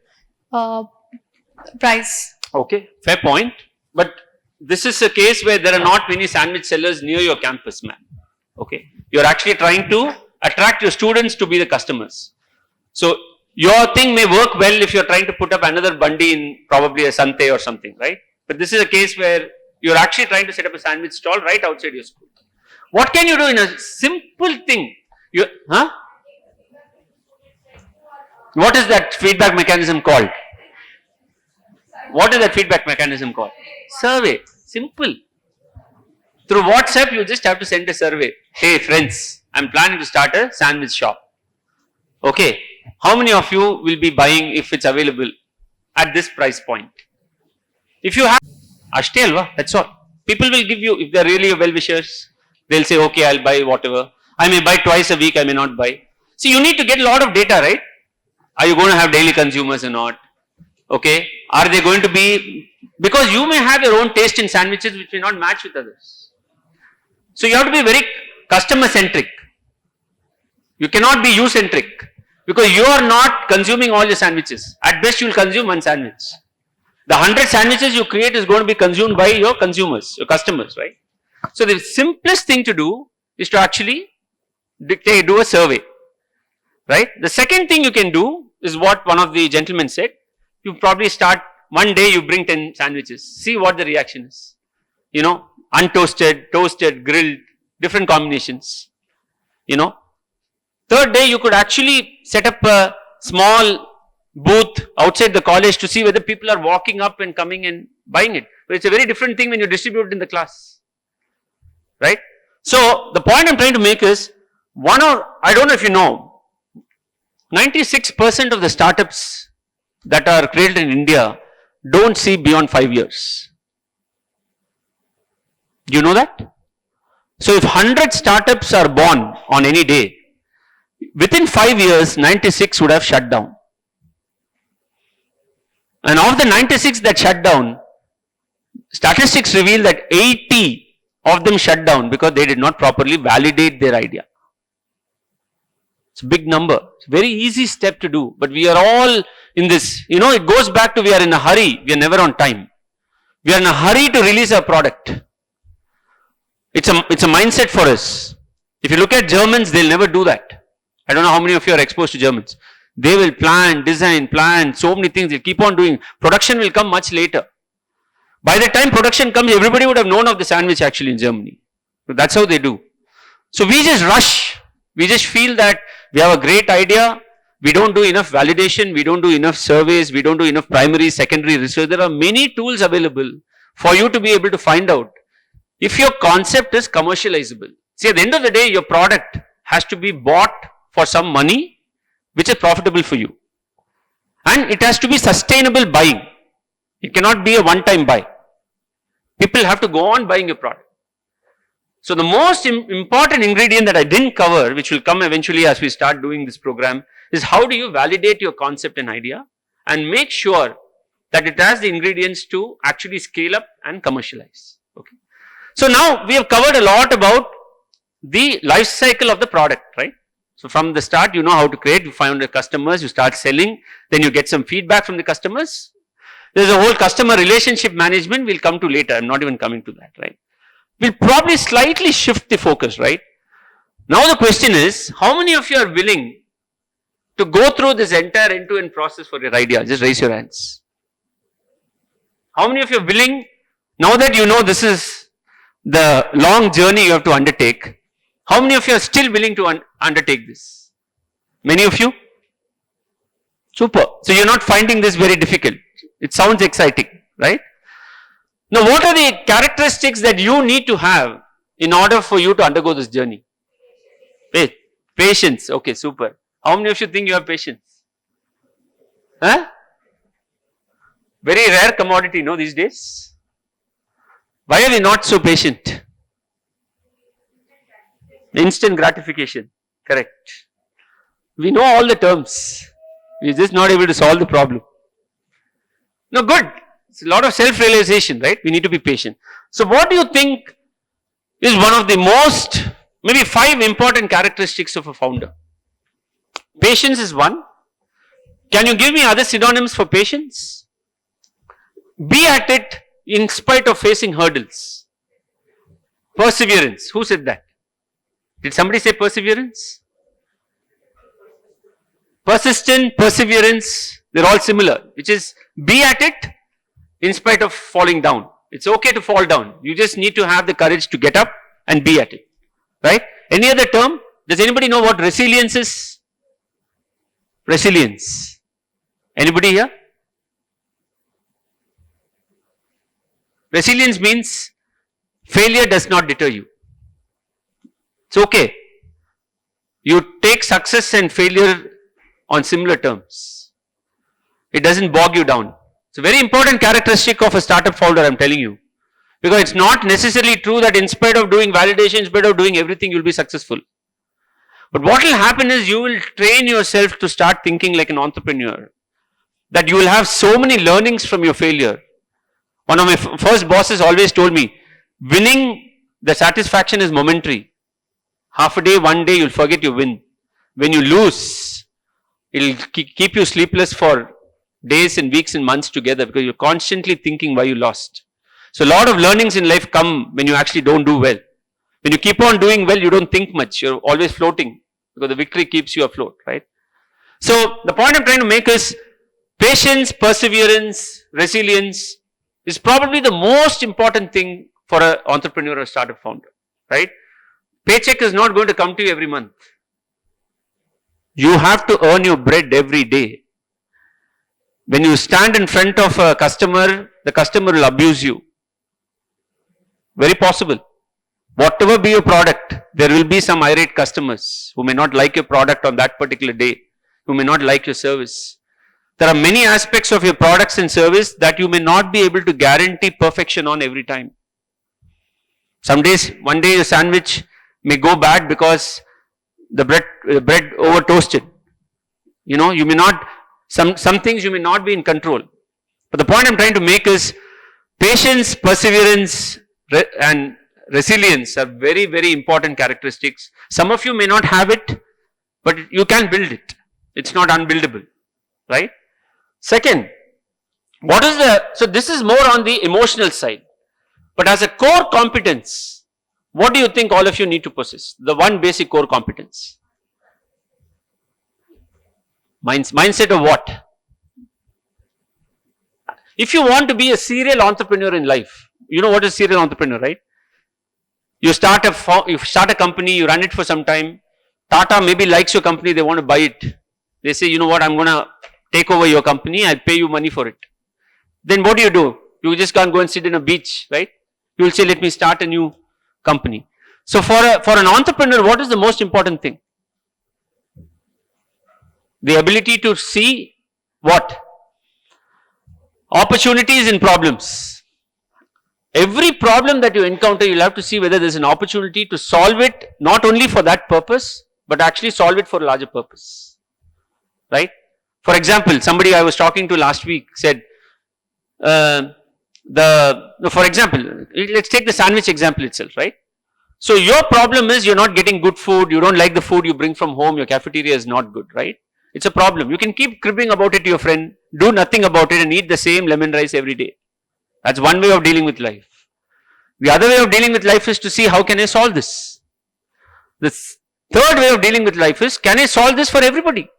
price. Okay, fair point. But this is a case where there are not many sandwich sellers near your campus, man. Okay, you're actually trying to attract your students to be the customers. So your thing may work well if you're trying to put up another bandi in probably a Sante or something, right? But this is a case where you're actually trying to set up a sandwich stall right outside your school. What can you do in a simple thing? What is that feedback mechanism called? What is that feedback mechanism called? Survey. Simple. Through WhatsApp, you just have to send a survey. Hey friends, I'm planning to start a sandwich shop. Okay, how many of you will be buying if it's available at this price point? If you have, Ashte alva, that's all. People will give you, if they're really well-wishers, they'll say, okay, I'll buy whatever. I may buy twice a week, I may not buy. See, you need to get a lot of data, right? Are you going to have daily consumers or not? Okay, are they going to be, because you may have your own taste in sandwiches which may not match with others. So you have to be very customer centric. You cannot be you centric because you are not consuming all your sandwiches. At best you will consume one sandwich. The 100 sandwiches you create is going to be consumed by your consumers, your customers, right? So the simplest thing to do is to actually do a survey, right? The second thing you can do is what one of the gentlemen said. You probably start one day you bring 10 sandwiches. See what the reaction is. You know, untoasted, toasted, grilled, different combinations. You know, third day you could actually set up a small booth outside the college to see whether people are walking up and coming and buying it. But it's a very different thing when you distribute it in the class. Right? So, the point I'm trying to make is, I don't know if you know, 96% of the startups that are created in India don't see beyond 5 years. Do you know that? So, if 100 startups are born on any day, within 5 years, 96 would have shut down. And of the 96 that shut down, statistics reveal that 80 of them shut down because they did not properly validate their idea. It's a big number. It's a very easy step to do, but we are all in this. You know, it goes back to we are in a hurry. We are never on time. We are in a hurry to release our product. It's a mindset for us. If you look at Germans, they'll never do that. I don't know how many of you are exposed to Germans. They will plan, design, plan, so many things. They'll keep on doing. Production will come much later. By the time production comes, everybody would have known of the sandwich actually in Germany. So that's how they do. So we just rush. We just feel that we have a great idea. We don't do enough validation. We don't do enough surveys. We don't do enough primary, secondary research. There are many tools available for you to be able to find out if your concept is commercializable. See, at the end of the day, your product has to be bought for some money which is profitable for you. And it has to be sustainable buying. It cannot be a one-time buy. People have to go on buying your product. So the most important ingredient that I didn't cover, which will come eventually as we start doing this program, is how do you validate your concept and idea and make sure that it has the ingredients to actually scale up and commercialize. Okay. So now we have covered a lot about the life cycle of the product, right? So from the start, you know how to create, you find the customers, you start selling, then you get some feedback from the customers. There's a whole customer relationship management we'll come to later. I'm not even coming to that, right? We'll probably slightly shift the focus, right? Now the question is, how many of you are willing to go through this entire end-to-end process for your idea? Just raise your hands. How many of you are willing, now that you know this is the long journey you have to undertake, how many of you are still willing to undertake this? Many of you? Super. So you're not finding this very difficult. It sounds exciting, right? Now, what are the characteristics that you need to have in order for you to undergo this journey? Wait, patience. Okay, super. How many of you think you have patience? Huh? Very rare commodity, no, these days? Why are we not so patient? Instant gratification. Correct. We know all the terms. We're just not able to solve the problem. No, good. It's a lot of self-realization, right? We need to be patient. So what do you think is one of the most, maybe 5 important characteristics of a founder? Patience is one. Can you give me other synonyms for patience? Be at it in spite of facing hurdles. Perseverance. Who said that? Did somebody say perseverance? Persistent, perseverance, they're all similar, which is be at it in spite of falling down. It's okay to fall down. You just need to have the courage to get up and be at it. Right? Any other term? Does anybody know what resilience is? Resilience. Anybody here? Resilience means failure does not deter you. It's okay. You take success and failure on similar terms. It doesn't bog you down. It's a very important characteristic of a startup founder, I'm telling you. Because it's not necessarily true that in spite of doing validation, in spite of doing everything, you'll be successful. But what will happen is you will train yourself to start thinking like an entrepreneur. That you will have so many learnings from your failure. One of my first bosses always told me, winning, the satisfaction is momentary. Half a day, one day, you'll forget you win. When you lose, it'll keep you sleepless for days and weeks and months together because you're constantly thinking why you lost. So a lot of learnings in life come when you actually don't do well. When you keep on doing well, you don't think much. You're always floating because the victory keeps you afloat, right? So the point I'm trying to make is Patience, perseverance, resilience is probably the most important thing for an entrepreneur or startup founder, right? Paycheck is not going to come to you every month. You have to earn your bread every day. When you stand in front of a customer, the customer will abuse you. Very possible. Whatever be your product, there will be some irate customers who may not like your product on that particular day, who may not like your service. There are many aspects of your products and service that you may not be able to guarantee perfection on every time. Some days, one day your sandwich may go bad because the bread over toasted. You know, you may not, some things you may not be in control. But the point I'm trying to make is patience, perseverance, and resilience are very, very important characteristics. Some of you may not have it, but you can build it. It's not unbuildable, right? Second, so this is more on the emotional side. But as a core competence, what do you think all of you need to possess? The one basic core competence. Mindset of what? If you want to be a serial entrepreneur in life, you know what is serial entrepreneur, right? You start a company, you run it for some time. Tata maybe likes your company, they want to buy it. They say, you know what, I'm going to take over your company, I'll pay you money for it. Then what do? You just can't go and sit in a beach, right? You will say, let me start a new company. So for an entrepreneur, what is the most important thing? The ability to see what? Opportunities in problems. Every problem that you encounter, you'll have to see whether there's an opportunity to solve it, not only for that purpose, but actually solve it for a larger purpose. Right? For example, somebody I was talking to last week said, for example, let's take the sandwich example itself, right? So your problem is you're not getting good food, you don't like the food you bring from home, your cafeteria is not good, right? It's a problem. You can keep cribbing about it to your friend, do nothing about it and eat the same lemon rice every day. That's one way of dealing with life. The other way of dealing with life is to see how can I solve this. The third way of dealing with life is, can I solve this for everybody?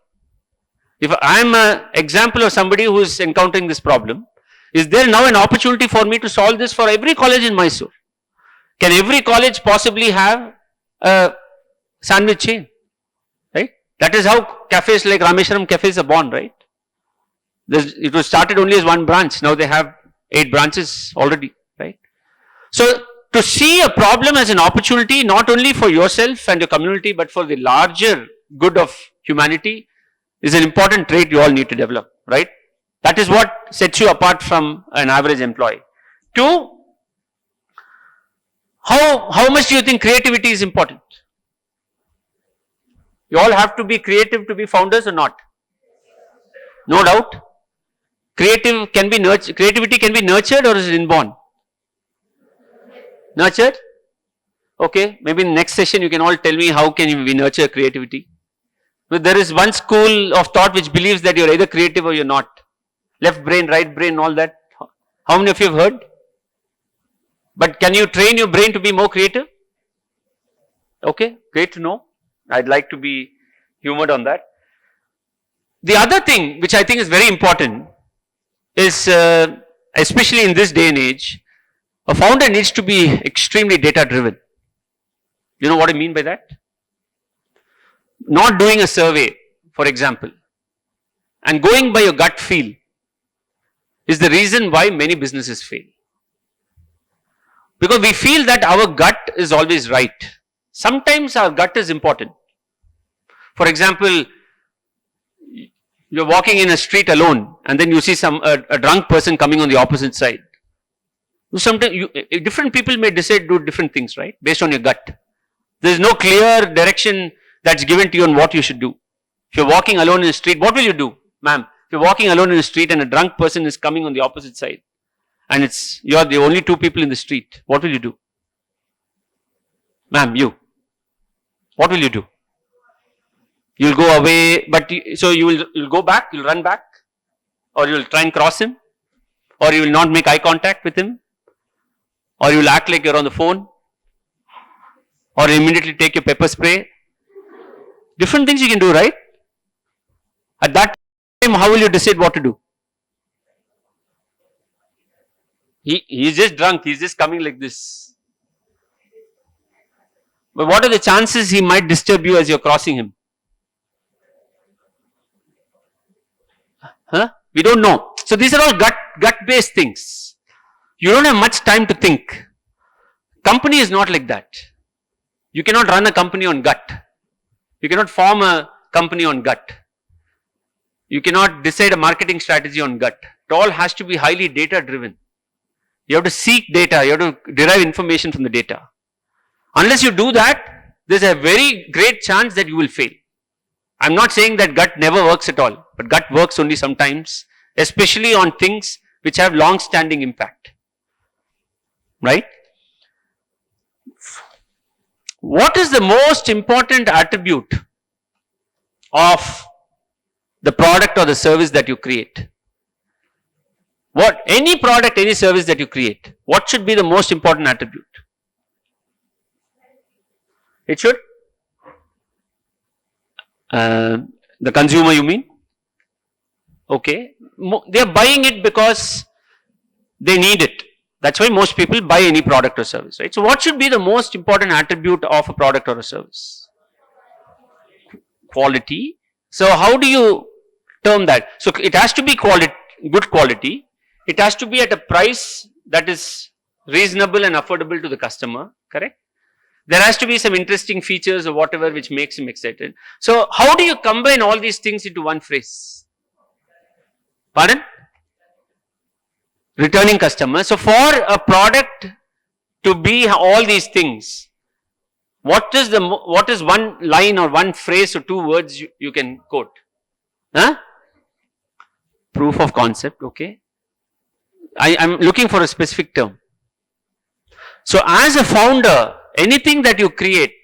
If I am an example of somebody who is encountering this problem, is there now an opportunity for me to solve this for every college in Mysuru? Can every college possibly have a sandwich chain? Right? That is how cafes like Rameshwaram cafes are born, right? It was started only as one branch, now they have 8 branches already, right? So to see a problem as an opportunity, not only for yourself and your community, but for the larger good of humanity, is an important trait you all need to develop, right? That is what sets you apart from an average employee. 2, how much do you think creativity is important? You all have to be creative to be founders or not? No doubt. Creativity can be nurtured or is it inborn? Nurtured? Okay, maybe in the next session you can all tell me how can we nurture creativity. But there is one school of thought which believes that you're either creative or you're not. Left brain, right brain, all that. How many of you have heard? But can you train your brain to be more creative? Okay, great to know. I'd like to be humored on that. The other thing which I think is very important is, especially in this day and age, a founder needs to be extremely data driven. You know what I mean by that? Not doing a survey, for example, and going by your gut feel is the reason why many businesses fail. Because we feel that our gut is always right. Sometimes our gut is important. For example, you're walking in a street alone and then you see a drunk person coming on the opposite side. Sometimes different people may decide to do different things, right? Based on your gut. There is no clear direction that's given to you on what you should do. If you're walking alone in the street, what will you do, ma'am? If you're walking alone in the street and a drunk person is coming on the opposite side and you're the only 2 people in the street, what will you do? Ma'am, you. What will you do? You'll go away, so you'll go back, you'll run back, or you'll try and cross him, or you will not make eye contact with him, or you'll act like you're on the phone, or immediately take your pepper spray. Different things you can do, right? At that time, how will you decide what to do? He's just drunk, he's just coming like this. But what are the chances he might disturb you as you're crossing him? Huh? We don't know. So these are all gut based things. You don't have much time to think. Company is not like that. You cannot run a company on gut. You cannot form a company on gut. You cannot decide a marketing strategy on gut. It all has to be highly data driven. You have to seek data, you have to derive information from the data. Unless you do that, there's a very great chance that you will fail. I'm not saying that gut never works at all, but gut works only sometimes, especially on things which have long standing impact. Right? What is the most important attribute of the product or the service that you create? What? Any product, any service that you create, what should be the most important attribute? It should? The consumer, you mean? Okay. They are buying it because they need it. That's why most people buy any product or service, right? So what should be the most important attribute of a product or a service? Quality. So how do you term that? So it has to be good quality. It has to be at a price that is reasonable and affordable to the customer, correct? There has to be some interesting features or whatever which makes him excited. So how do you combine all these things into one phrase? Pardon? Returning customer. So for a product to be all these things, what is one line or one phrase or two words you can quote? Huh? Proof of concept, okay. I'm looking for a specific term. So as a founder, anything that you create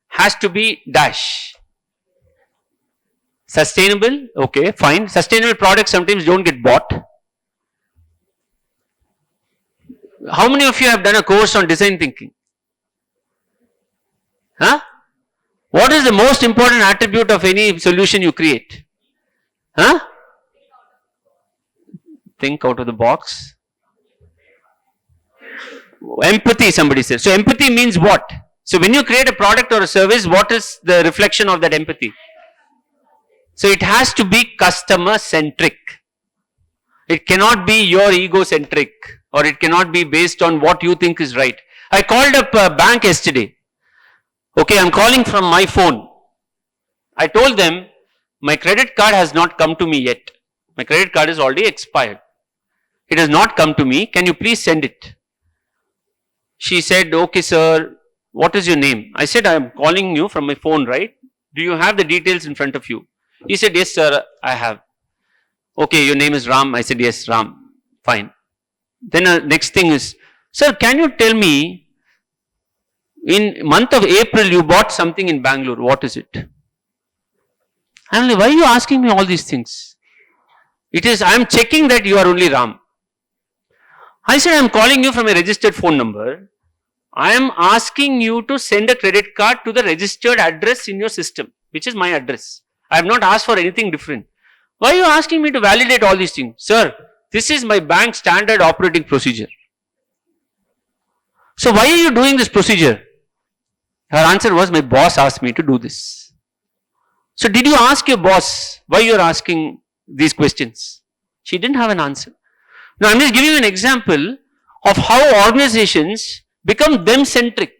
has to be dash. Sustainable, okay, fine. Sustainable products sometimes don't get bought. How many of you have done a course on design thinking? Huh? What is the most important attribute of any solution you create? Huh? Think out of the box. Empathy, somebody said. So empathy means what? So when you create a product or a service, what is the reflection of that empathy? So it has to be customer centric. It cannot be your ego centric, or it cannot be based on what you think is right. I called up a bank yesterday. Okay, I'm calling from my phone. I told them my credit card has not come to me yet. My credit card is already expired. It has not come to me. Can you please send it? She said, okay sir, what is your name? I said, I am calling you from my phone, right? Do you have the details in front of you? He said, yes sir, I have. Okay, your name is Ram. I said, yes, Ram. Fine. Then next thing is, sir, can you tell me, in month of April you bought something in Bangalore. What is it? I'm like, why are you asking me all these things? It is, I am checking that you are only Ram. I said, I am calling you from a registered phone number. I am asking you to send a credit card to the registered address in your system, which is my address. I have not asked for anything different. Why are you asking me to validate all these things? Sir, this is my bank standard operating procedure. So why are you doing this procedure? Her answer was, my boss asked me to do this. So did you ask your boss why you are asking these questions? She didn't have an answer. Now I am just giving you an example of how organizations become them-centric.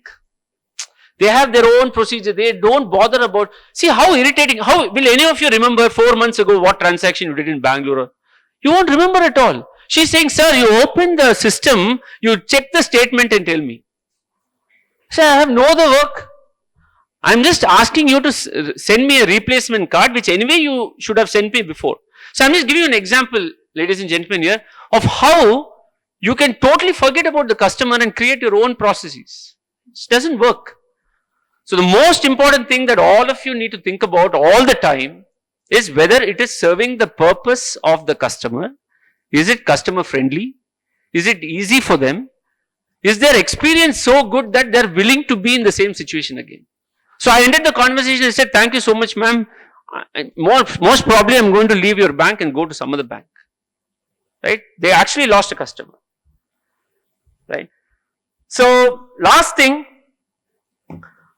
They have their own procedure. They don't bother about, see how irritating, how, will any of you remember 4 months ago what transaction you did in Bangalore? You won't remember at all. She's saying, sir, you open the system, you check the statement and tell me. Sir, I have no other work. I'm just asking you to send me a replacement card, which anyway you should have sent me before. So I'm just giving you an example, ladies and gentlemen, here, of how you can totally forget about the customer and create your own processes. It doesn't work. So the most important thing that all of you need to think about all the time is whether it is serving the purpose of the customer. Is it customer friendly? Is it easy for them? Is their experience so good that they are willing to be in the same situation again? So I ended the conversation and said, thank you so much ma'am. Most probably I am going to leave your bank and go to some other bank. Right? They actually lost a customer. right? So last thing,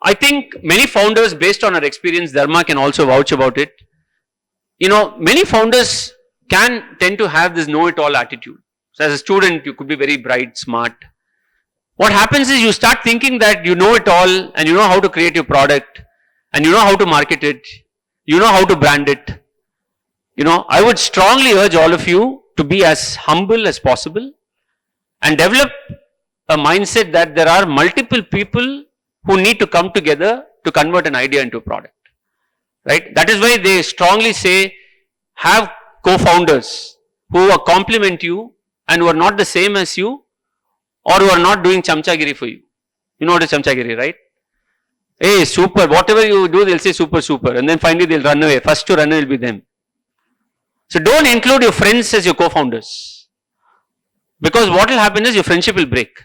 I think many founders, based on our experience, Dharma can also vouch about it. Many founders can tend to have this know-it-all attitude. So as a student, you could be very bright, smart. What happens is you start thinking that you know it all and you know how to create your product and you know how to market it, you know how to brand it. I would strongly urge all of you to be as humble as possible and develop a mindset that there are multiple people who need to come together to convert an idea into a product, right? That is why they strongly say have co-founders who complement you and who are not the same as you or who are not doing chamchagiri for you. You know what is chamchagiri, right? Hey, super, whatever you do, they'll say super, super, and then finally they'll run away. First to run away will be them. So don't include your friends as your co-founders, because what will happen is your friendship will break,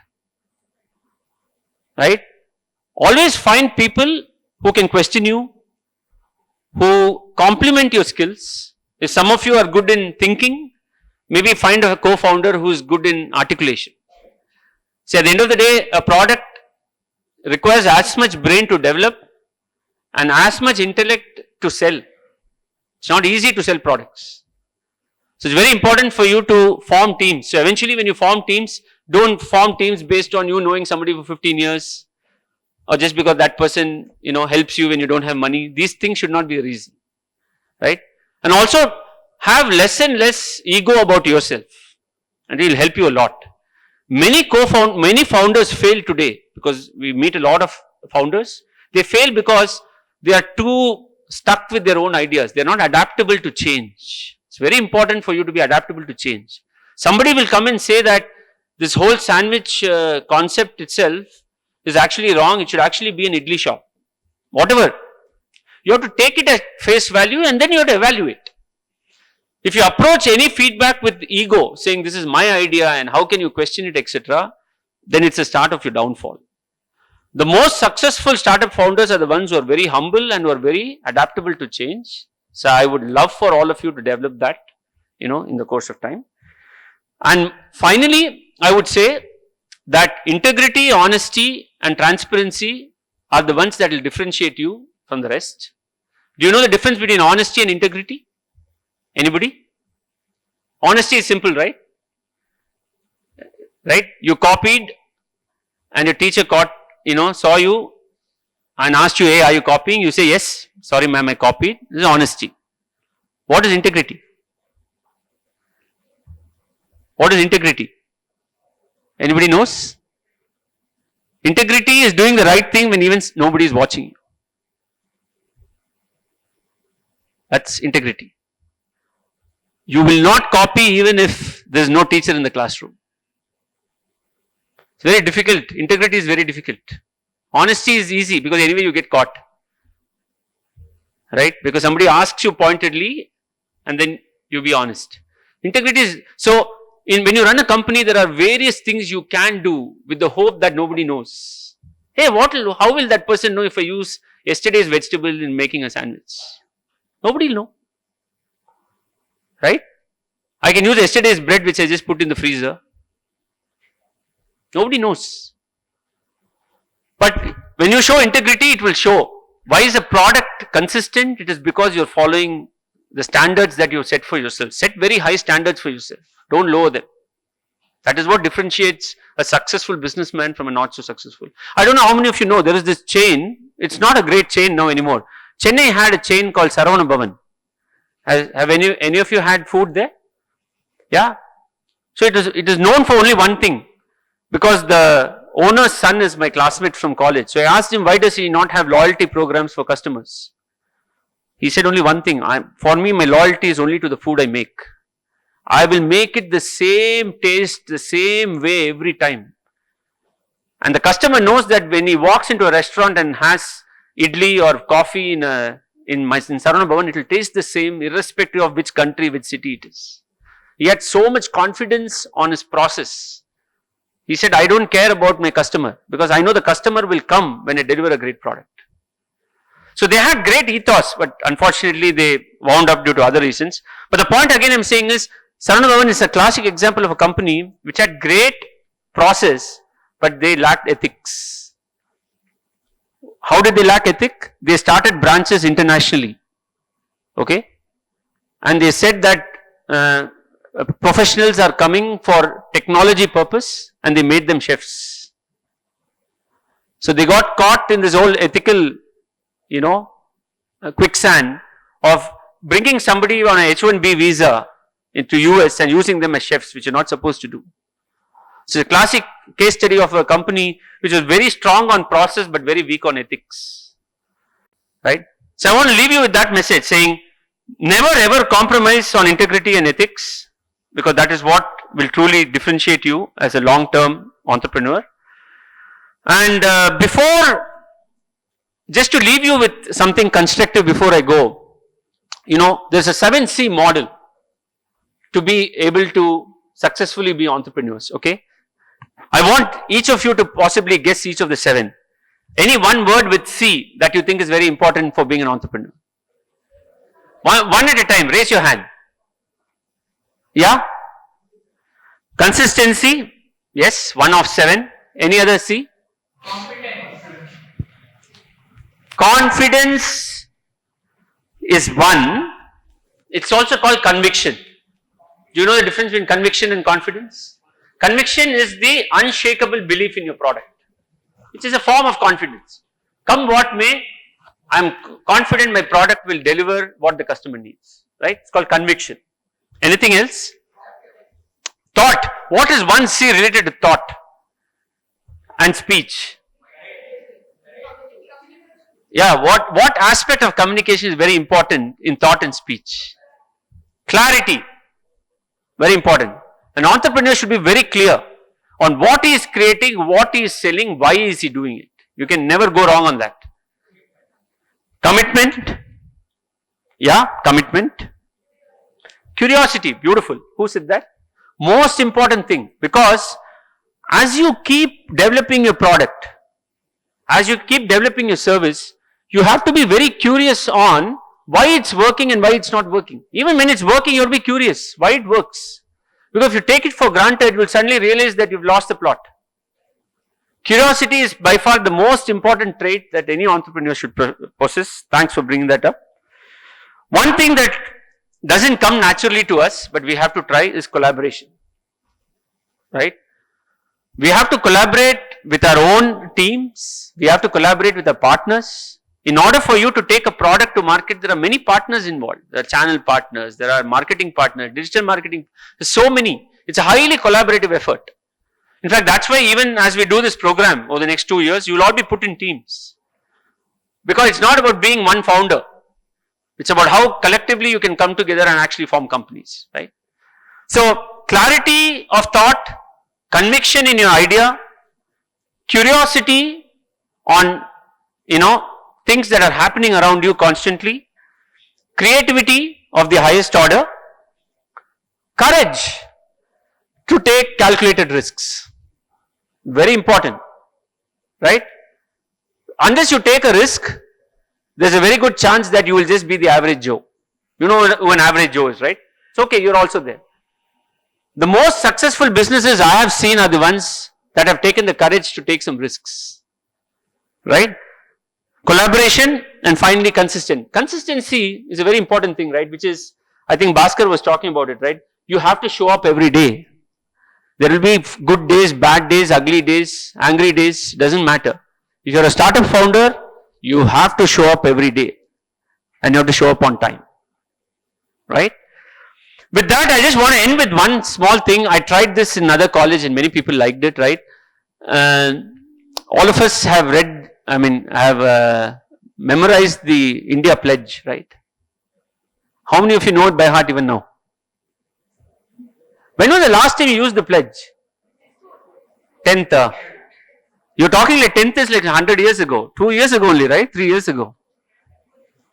right? Always find people who can question you, who complement your skills. If some of you are good in thinking, maybe find a co-founder who is good in articulation. See, at the end of the day, a product requires as much brain to develop and as much intellect to sell. It's not easy to sell products. So it's very important for you to form teams. So eventually when you form teams, don't form teams based on you knowing somebody for 15 years or just because that person, helps you when you don't have money. These things should not be a reason, right? And also have less and less ego about yourself, and it will help you a lot. Many founders fail today because we meet a lot of founders. They fail because they are too stuck with their own ideas. They are not adaptable to change. It's very important for you to be adaptable to change. Somebody will come and say that this whole sandwich concept itself is actually wrong. It should actually be an idli shop. Whatever. You have to take it at face value and then you have to evaluate. If you approach any feedback with ego, saying this is my idea and how can you question it, etc., then it's a start of your downfall. The most successful startup founders are the ones who are very humble and who are very adaptable to change. So I would love for all of you to develop that, in the course of time. And finally, I would say that integrity, honesty and transparency are the ones that will differentiate you from the rest. Do you know the difference between honesty and integrity? Anybody? Honesty is simple, right? Right? You copied and your teacher saw you and asked you, hey, are you copying? You say, yes, sorry ma'am, I copied. This is honesty. What is integrity? What is integrity? Anybody knows? Integrity is doing the right thing when even nobody is watching you. That's integrity. You will not copy even if there is no teacher in the classroom. It's very difficult. Integrity is very difficult. Honesty is easy because anyway you get caught. Right? Because somebody asks you pointedly and then you be honest. Integrity is, when you run a company, there are various things you can do with the hope that nobody knows. Hey, how will that person know if I use yesterday's vegetable in making a sandwich? Nobody will know. Right? I can use yesterday's bread which I just put in the freezer. Nobody knows. But when you show integrity, it will show. Why is a product consistent? It is because you are following the standards that you set for yourself. Set very high standards for yourself. Don't lower them. That is what differentiates a successful businessman from a not so successful. I don't know how many of you know, there is this chain. It's not a great chain now anymore. Chennai had a chain called Saravana Bhavan. Have any of you had food there? Yeah. So it is known for only one thing, because the owner's son is my classmate from college. So I asked him, why does he not have loyalty programs for customers? He said only one thing, for me my loyalty is only to the food I make. I will make it the same taste, the same way every time. And the customer knows that when he walks into a restaurant and has idli or coffee in Saravana Bhavan, it will taste the same irrespective of which country, which city it is. He had so much confidence on his process. He said, I don't care about my customer because I know the customer will come when I deliver a great product. So they had great ethos, but unfortunately they wound up due to other reasons. But the point again I am saying is, Saravana Bhavan is a classic example of a company which had great process, but they lacked ethics. How did they lack ethic? They started branches internationally. Okay? And they said that professionals are coming for technology purpose, and they made them chefs. So they got caught in this whole ethical, quicksand of bringing somebody on a H1B visa into US and using them as chefs, which you're not supposed to do. So it's a classic case study of a company which was very strong on process but very weak on ethics. Right? So I want to leave you with that message saying, never ever compromise on integrity and ethics, because that is what will truly differentiate you as a long-term entrepreneur. And just to leave you with something constructive before I go, there's a 7C model to be able to successfully be entrepreneurs, okay? I want each of you to possibly guess each of the 7. Any one word with C that you think is very important for being an entrepreneur. One at a time, raise your hand. Yeah? Consistency, yes, 1 of 7. Any other C? Confidence is 1. It's also called conviction. Do you know the difference between conviction and confidence? Conviction is the unshakable belief in your product, which is a form of confidence. Come what may, I am confident my product will deliver what the customer needs. Right? It's called conviction. Anything else? Thought. What is 1C related to thought and speech? Yeah, what aspect of communication is very important in thought and speech? Clarity. Very important. An entrepreneur should be very clear on what he is creating, what he is selling, why is he doing it. You can never go wrong on that. Commitment. Yeah, commitment. Curiosity. Beautiful. Who said that? Most important thing, because as you keep developing your product, as you keep developing your service, you have to be very curious on why it's working and why it's not working. Even when it's working, you'll be curious why it works. Because if you take it for granted, you will suddenly realize that you've lost the plot. Curiosity is by far the most important trait that any entrepreneur should possess. Thanks for bringing that up. One thing that doesn't come naturally to us, but we have to try, is collaboration. Right? We have to collaborate with our own teams. We have to collaborate with our partners. In order for you to take a product to market, there are many partners involved. There are channel partners, there are marketing partners, digital marketing, there's so many. It's a highly collaborative effort. In fact, that's why even as we do this program over the next 2 years, you will all be put in teams. Because it's not about being one founder. It's about how collectively you can come together and actually form companies, right? So, clarity of thought, conviction in your idea, curiosity on, things that are happening around you constantly, creativity of the highest order, courage to take calculated risks. Very important, right? Unless you take a risk, there's a very good chance that you will just be the average Joe. You know who an average Joe is, right? It's okay, you're also there. The most successful businesses I have seen are the ones that have taken the courage to take some risks, right? Collaboration, and finally consistent. Consistency is a very important thing, right? Which is, I think Bhaskar was talking about it, right? You have to show up every day. There will be good days, bad days, ugly days, angry days, doesn't matter. If you're a startup founder, you have to show up every day and you have to show up on time, right? With that, I just want to end with one small thing. I tried this in another college and many people liked it, right? All of us have read, have memorized the India pledge, right? How many of you know it by heart even now? When was the last time you used the pledge? 10th. You're talking like 10th is like 100 years ago. 2 years ago only, right? 3 years ago.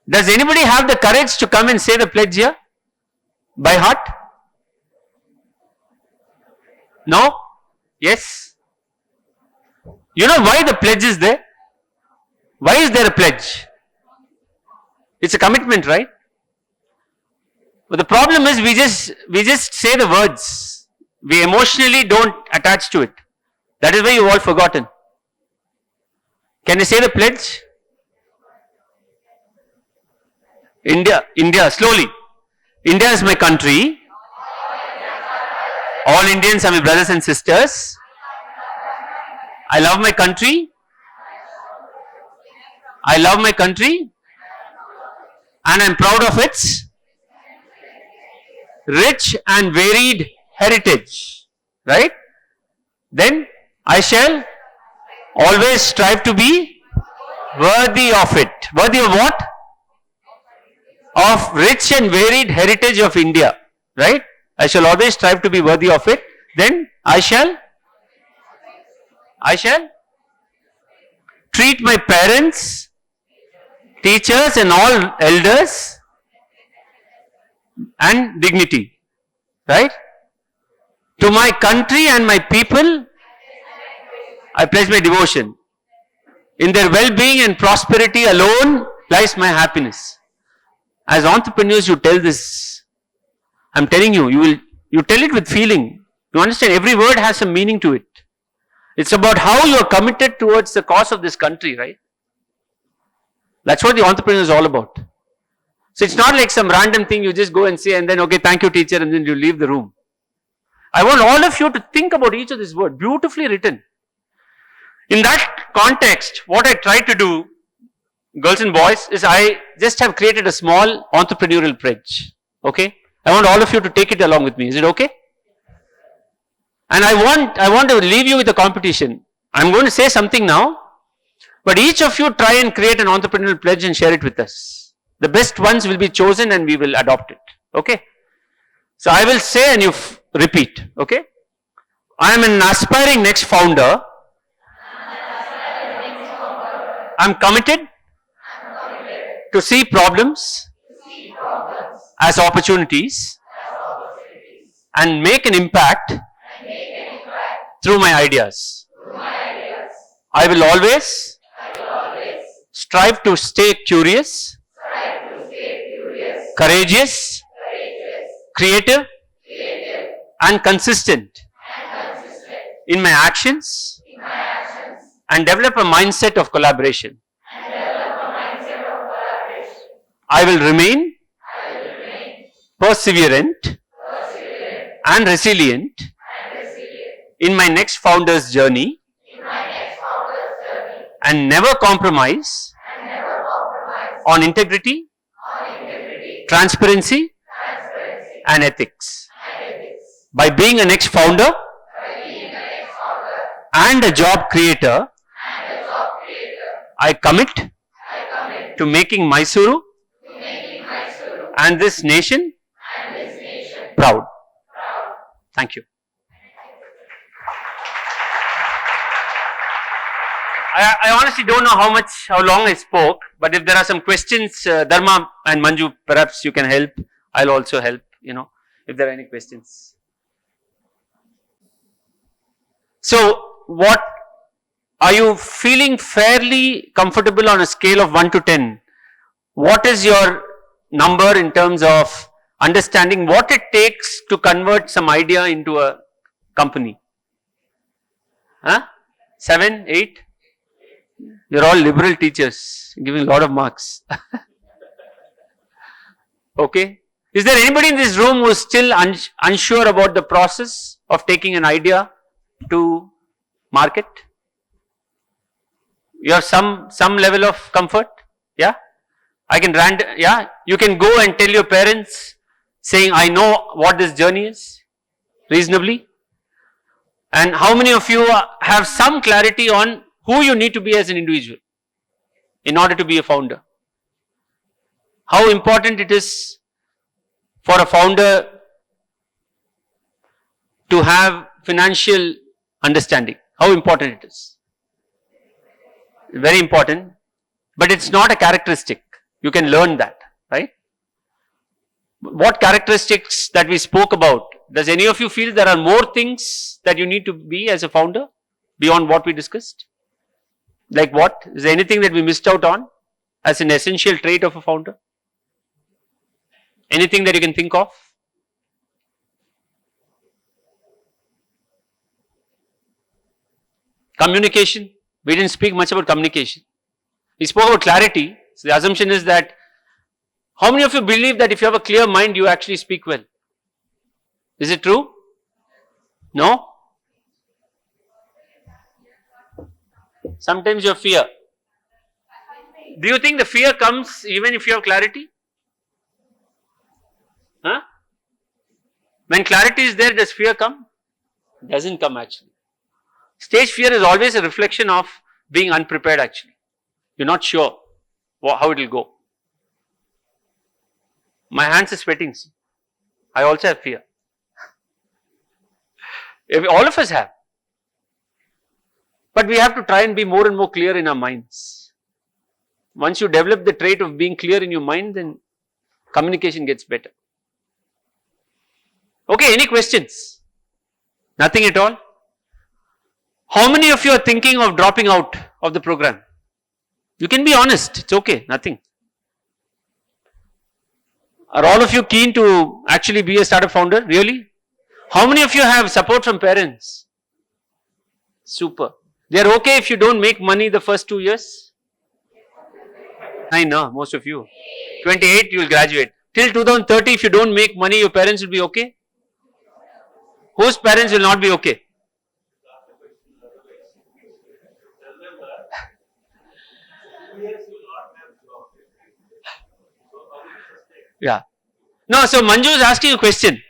Does anybody have the courage to come and say the pledge here? By heart? No? Yes? You know why the pledge is there? Why is there a pledge? It's a commitment, right? But the problem is we just say the words. We emotionally don't attach to it. That is why you all forgotten. Can you say the pledge? India, slowly. India is my country. All Indians are my brothers and sisters. I love my country. I love my country. And I am proud of its rich and varied heritage. Right? Then I shall always strive to be worthy of it. Worthy of what? Of rich and varied heritage of India. Right? I shall always strive to be worthy of it. Then I shall treat my parents, teachers and all elders and dignity. Right? To my country and my people, I pledge my devotion. In their well-being and prosperity alone lies my happiness. As entrepreneurs, you tell this. I'm telling you, you tell it with feeling. You understand, every word has some meaning to it. It's about how you are committed towards the cause of this country, right? That's what the entrepreneur is all about. So it's not like some random thing you just go and say and then, okay, thank you teacher, and then you leave the room. I want all of you to think about each of these words, beautifully written. In that context, what I try to do, girls and boys, is I just have created a small entrepreneurial pledge. Okay? I want all of you to take it along with me. Is it okay? And I want to leave you with a competition. I'm going to say something now, but each of you try and create an entrepreneurial pledge and share it with us. The best ones will be chosen and we will adopt it. Okay? So I will say and you repeat. Okay? I am an aspiring NeXt founder. I am committed to see problems as opportunities and make an impact through my ideas. I will always strive to stay curious, courageous, creative, and consistent in my actions and develop a mindset of collaboration. I will remain perseverant and resilient in my NeXt founder's journey and never compromise on integrity, transparency and ethics. By being a NeXt founder and a job creator, I commit to making Mysuru and this nation proud. Thank you. I honestly don't know how long I spoke, but if there are some questions, Dharma and Manju, perhaps you can help. I'll also help, if there are any questions. So, what are you feeling fairly comfortable on a scale of 1 to 10? What is your number in terms of understanding what it takes to convert some idea into a company? 7, 8? You're all liberal teachers, giving a lot of marks. Okay. Is there anybody in this room who is still unsure about the process of taking an idea to market? You have some level of comfort? Yeah? You can go and tell your parents saying, I know what this journey is, reasonably. And how many of you have some clarity on who you need to be as an individual in order to be a founder? How important it is for a founder to have financial understanding. How important it is. Very important. But it's not a characteristic. You can learn that, right? What characteristics that we spoke about, does any of you feel there are more things that you need to be as a founder beyond what we discussed? Like what? Is there anything that we missed out on as an essential trait of a founder? Anything that you can think of? Communication. We didn't speak much about communication. We spoke about clarity. So the assumption is that how many of you believe that if you have a clear mind, you actually speak well? Is it true? No? Sometimes your fear. Do you think the fear comes even if you have clarity? Huh? When clarity is there, does fear come? It doesn't come actually. Stage fear is always a reflection of being unprepared actually. You're not sure how it will go. My hands are sweating. I also have fear. All of us have. But we have to try and be more and more clear in our minds. Once you develop the trait of being clear in your mind, then communication gets better. Okay, any questions? Nothing at all? How many of you are thinking of dropping out of the program? You can be honest, it's okay, nothing. Are all of you keen to actually be a startup founder? Really? How many of you have support from parents? Super. They are okay if you don't make money the first 2 years? I know, most of you. 28, you will graduate. Till 2030, if you don't make money, your parents will be okay? Whose parents will not be okay? Yeah. No, so Manju is asking a question.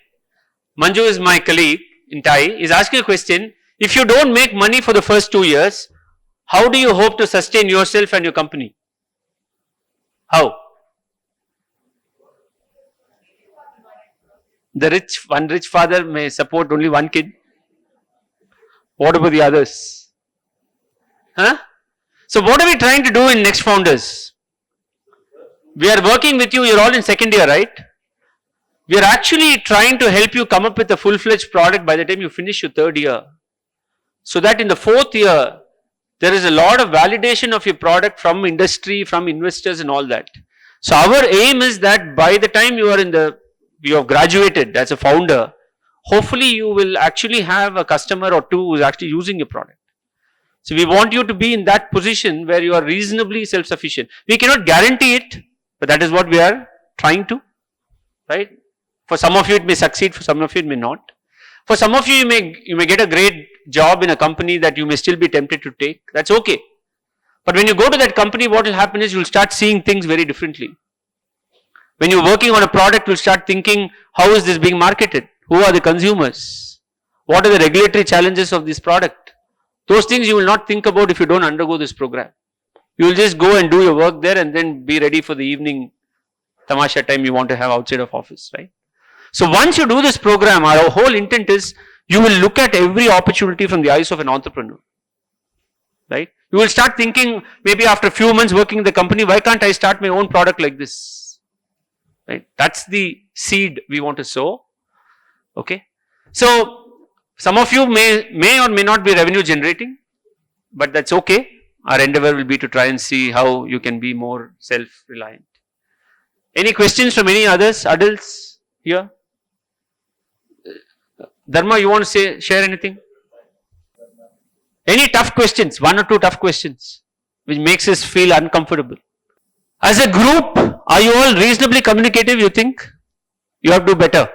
Manju is my colleague in TiE. He is asking a question. If you don't make money for the first 2 years, how do you hope to sustain yourself and your company? How? One rich father may support only one kid. What about the others? Huh? So what are we trying to do in NeXt Founders? We are working with you, you're all in second year, right? We are actually trying to help you come up with a full-fledged product by the time you finish your third year. So that in the fourth year, there is a lot of validation of your product from industry, from investors and all that. So our aim is that by the time you have graduated as a founder, hopefully you will actually have a customer or two who is actually using your product. So we want you to be in that position where you are reasonably self-sufficient. We cannot guarantee it, but that is what we are trying to, right? For some of you it may succeed, for some of you it may not. For some of you, you may get a great job in a company that you may still be tempted to take. That's okay. But when you go to that company, what will happen is you will start seeing things very differently. When you're working on a product, you'll start thinking, how is this being marketed? Who are the consumers? What are the regulatory challenges of this product? Those things you will not think about if you don't undergo this program. You will just go and do your work there and then be ready for the evening tamasha time you want to have outside of office, right? So once you do this program, our whole intent is you will look at every opportunity from the eyes of an entrepreneur, right? You will start thinking maybe after a few months working in the company, why can't I start my own product like this, right? That's the seed we want to sow, okay? So some of you may or may not be revenue generating, but that's okay. Our endeavor will be to try and see how you can be more self-reliant. Any questions from any others, adults here? Dharma, you want to share anything? Any tough questions, one or two tough questions, which makes us feel uncomfortable. As a group, are you all reasonably communicative, you think? You have to do better.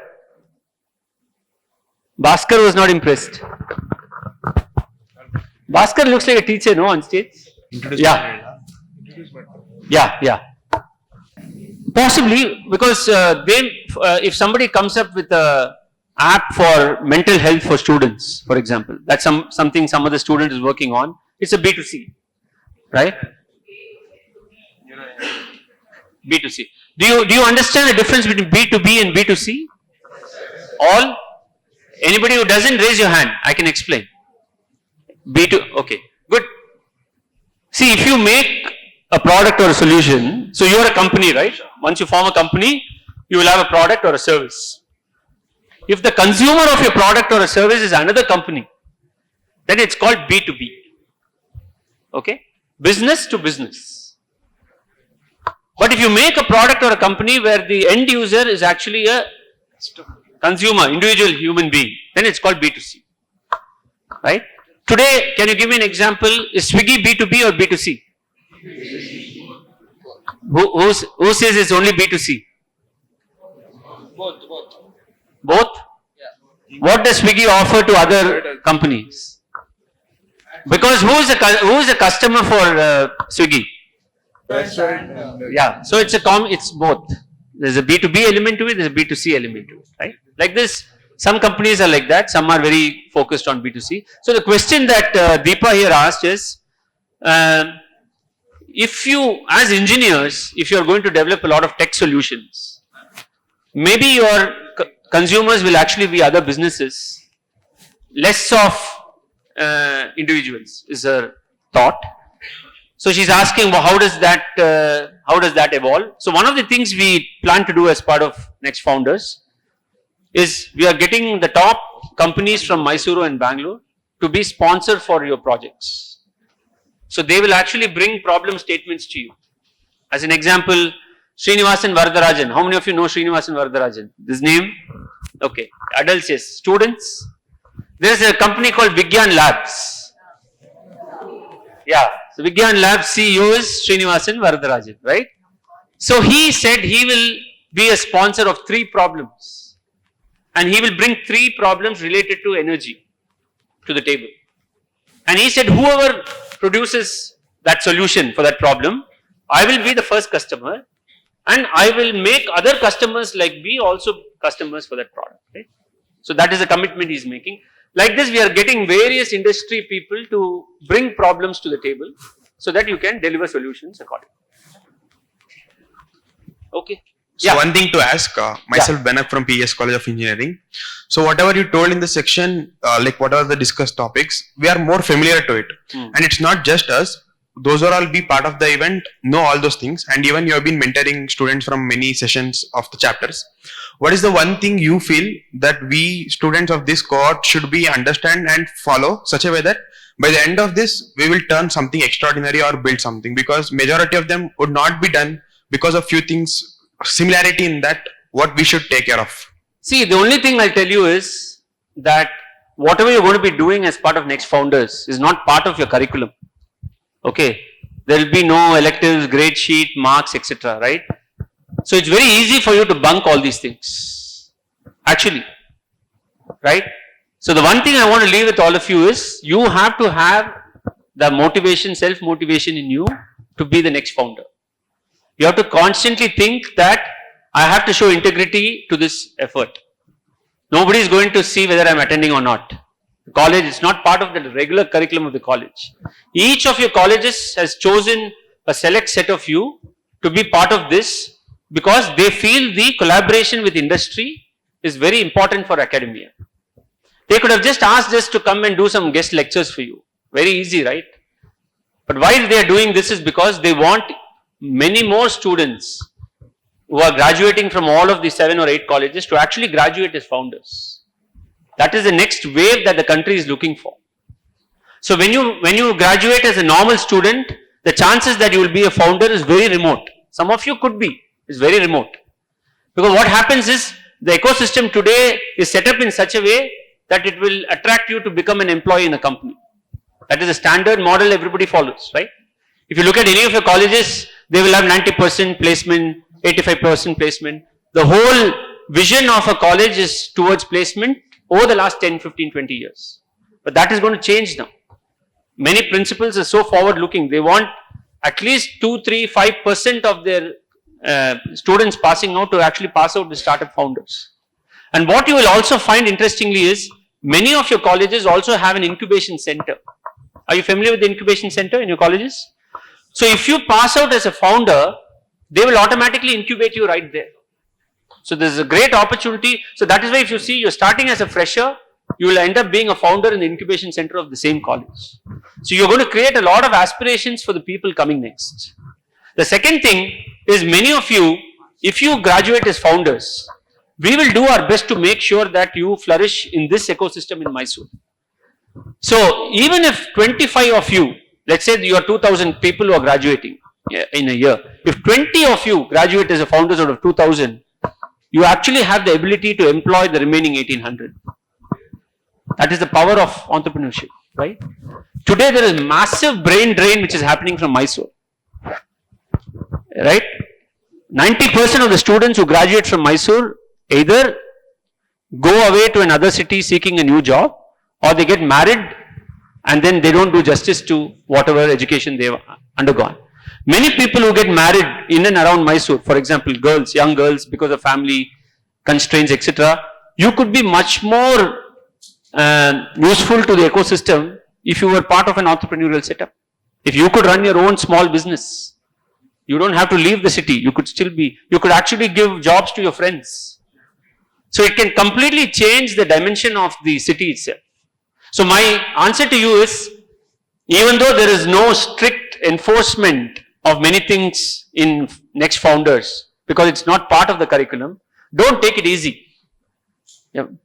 Bhaskar was not impressed. Bhaskar looks like a teacher, no, on stage? Yeah. Yeah. Possibly, because if somebody comes up with a app for mental health for students, for example, that's something some other student is working on, it's a B2C, right? B2C. Do you understand the difference between B2B and B2C? All? Anybody who doesn't, raise your hand, I can explain. B2, okay, good. See, if you make a product or a solution, so you're a company, right? Once you form a company, you will have a product or a service. If the consumer of your product or a service is another company, then it's called B2B. Okay? Business to business. But if you make a product or a company where the end user is actually a consumer, individual human being, then it's called B2C. Right? Today, can you give me an example? Is Swiggy B2B or B2C? Who says it's only B2C? Both? What does Swiggy offer to other companies? Because who is a customer for Swiggy? Yeah, so it's both. There's a B2B element to it, there's a B2C element to it, right? Like this, some companies are like that, some are very focused on B2C. So the question that Deepa here asked is, if you, as engineers, if you are going to develop a lot of tech solutions, maybe your consumers will actually be other businesses, less of individuals, is her thought. So she's asking, well, how does that evolve? So one of the things we plan to do as part of NeXt Founders is we are getting the top companies from Mysuru and Bangalore to be sponsor for your projects. So they will actually bring problem statements to you. As an example, Srinivasan Varadarajan. How many of you know Srinivasan Varadarajan? This name? Okay. Adults, yes. Students? There is a company called Vigyan Labs. Yeah. So Vigyan Labs CEO is Srinivasan Varadarajan, right? So he said he will be a sponsor of 3 problems. And he will bring 3 problems related to energy to the table. And he said, whoever produces that solution for that problem, I will be the first customer and I will make other customers like me also customers for that product. Right? So that is a commitment he is making. Like this, we are getting various industry people to bring problems to the table so that you can deliver solutions accordingly. Okay. So one thing to ask, myself Benak from PES College of Engineering. So whatever you told in the section, like whatever the discussed topics, we are more familiar to it. And it's not just us, those who are all be part of the event know all those things, and even you have been mentoring students from many sessions of the chapters. What is the one thing you feel that we students of this cohort should be understand and follow such a way that by the end of this, we will turn something extraordinary or build something, because majority of them would not be done because of few things, similarity in that what we should take care of. See, the only thing I'll tell you is that whatever you're going to be doing as part of NeXt Founders is not part of your curriculum. Okay, there will be no electives, grade sheet, marks, etc. Right? So it's very easy for you to bunk all these things. Actually, right? So the one thing I want to leave with all of you is you have to have the motivation, self-motivation in you to be the next founder. You have to constantly think that I have to show integrity to this effort. Nobody is going to see whether I am attending or not. The college is not part of the regular curriculum of the college. Each of your colleges has chosen a select set of you to be part of this because they feel the collaboration with industry is very important for academia. They could have just asked us to come and do some guest lectures for you. Very easy, right? But why they are doing this is because they want many more students who are graduating from all of the 7 or 8 colleges to actually graduate as founders. That is the next wave that the country is looking for. So when you graduate as a normal student, the chances that you will be a founder is very remote. Some of you could be, it's very remote. Because what happens is the ecosystem today is set up in such a way that it will attract you to become an employee in a company. That is a standard model everybody follows, right? If you look at any of your colleges, they will have 90% placement, 85% placement. The whole vision of a college is towards placement over the last 10, 15, 20 years. But that is going to change now. Many principals are so forward looking. They want at least 2, 3, 5% of their students passing out to actually pass out with startup founders. And what you will also find interestingly is many of your colleges also have an incubation center. Are you familiar with the incubation center in your colleges? So if you pass out as a founder, they will automatically incubate you right there. So there is a great opportunity. So that is why if you see you're starting as a fresher, you will end up being a founder in the incubation center of the same college. So you're going to create a lot of aspirations for the people coming next. The second thing is many of you, if you graduate as founders, we will do our best to make sure that you flourish in this ecosystem in Mysuru. So even if 25 of you, let's say you are 2000 people who are graduating in a year, if 20 of you graduate as a founders out of 2000, you actually have the ability to employ the remaining 1800. That is the power of entrepreneurship. right? Today there is massive brain drain which is happening from Mysuru, right? 90% of the students who graduate from Mysuru either go away to another city seeking a new job, or they get married and then they don't do justice to whatever education they have undergone. Many people who get married in and around Mysuru, for example, girls, young girls, because of family constraints, etc., you could be much more useful to the ecosystem if you were part of an entrepreneurial setup. If you could run your own small business, you don't have to leave the city. You could still be, you could actually give jobs to your friends. So it can completely change the dimension of the city itself. So my answer to you is, even though there is no strict enforcement of many things in NeXt Founders, because it's not part of the curriculum, don't take it easy.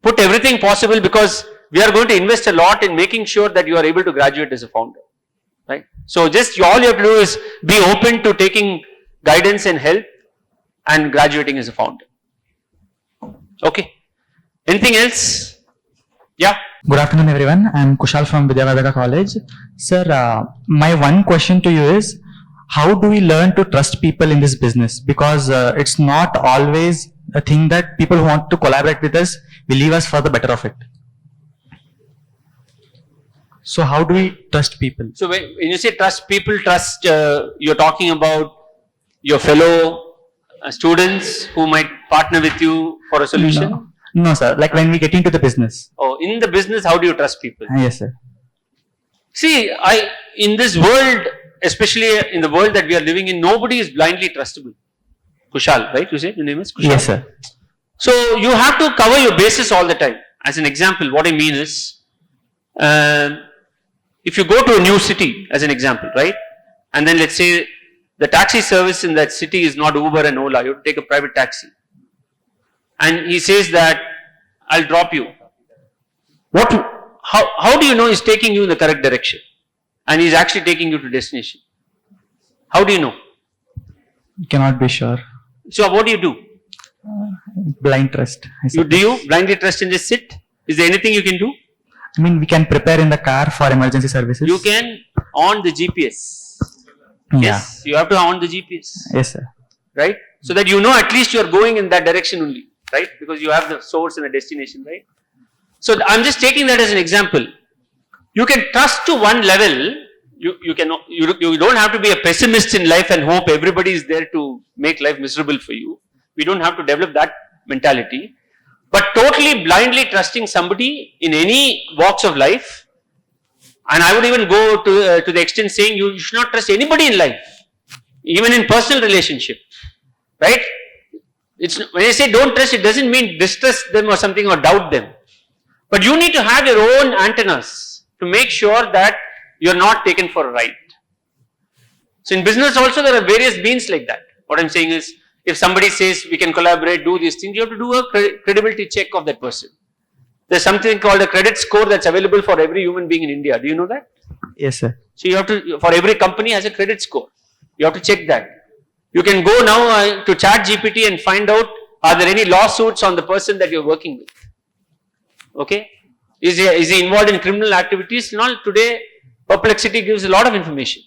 Put everything possible, because we are going to invest a lot in making sure that you are able to graduate as a founder. Right? So just all you have to do is be open to taking guidance and help and graduating as a founder. Okay. Anything else? Yeah. Good afternoon, everyone. I'm Kushal from Vidyavadaka College. Sir, my one question to you is, how do we learn to trust people in this business? Because it's not always a thing that people who want to collaborate with us will leave us for the better of it. So how do we trust people? So when you say trust people, trust, you're talking about your fellow students who might partner with you for a solution? No, sir. Like when we get into the business. Oh, in the business, how do you trust people? Yes, sir. See, in this world, especially in the world that we are living in, nobody is blindly trustable. Kushal, right? You say your name is Kushal? Yes, sir. So you have to cover your bases all the time. As an example, what I mean is, if you go to a new city, as an example, right? And then let's say the taxi service in that city is not Uber and Ola, you have to take a private taxi. And he says that, I'll drop you. How do you know he's taking you in the correct direction? And he's actually taking you to destination? How do you know? Cannot be sure. So what do? Blind trust. Do you blindly trust and just sit? Is there anything you can do? I mean, we can prepare in the car for emergency services. You can on the GPS. Yeah. Yes, you have to on the GPS. Yes, sir. Right? So that you know at least you are going in that direction only. Right? Because you have the source and the destination, right? So I'm just taking that as an example. You can trust to one level. You don't have to be a pessimist in life and hope everybody is there to make life miserable for you. We don't have to develop that mentality. But totally blindly trusting somebody in any walks of life, and I would even go to the extent saying you should not trust anybody in life, even in personal relationship, right? When I say don't trust, it doesn't mean distrust them or something or doubt them. But you need to have your own antennas to make sure that you're not taken for a ride. So in business also there are various means like that. What I'm saying is, if somebody says we can collaborate, do these things, you have to do a credibility check of that person. There's something called a credit score that's available for every human being in India. Do you know that? Yes, sir. So you have to, for every company has a credit score. You have to check that. You can go now to ChatGPT and find out, are there any lawsuits on the person that you're working with? Okay? Is he involved in criminal activities? No, today Perplexity gives a lot of information.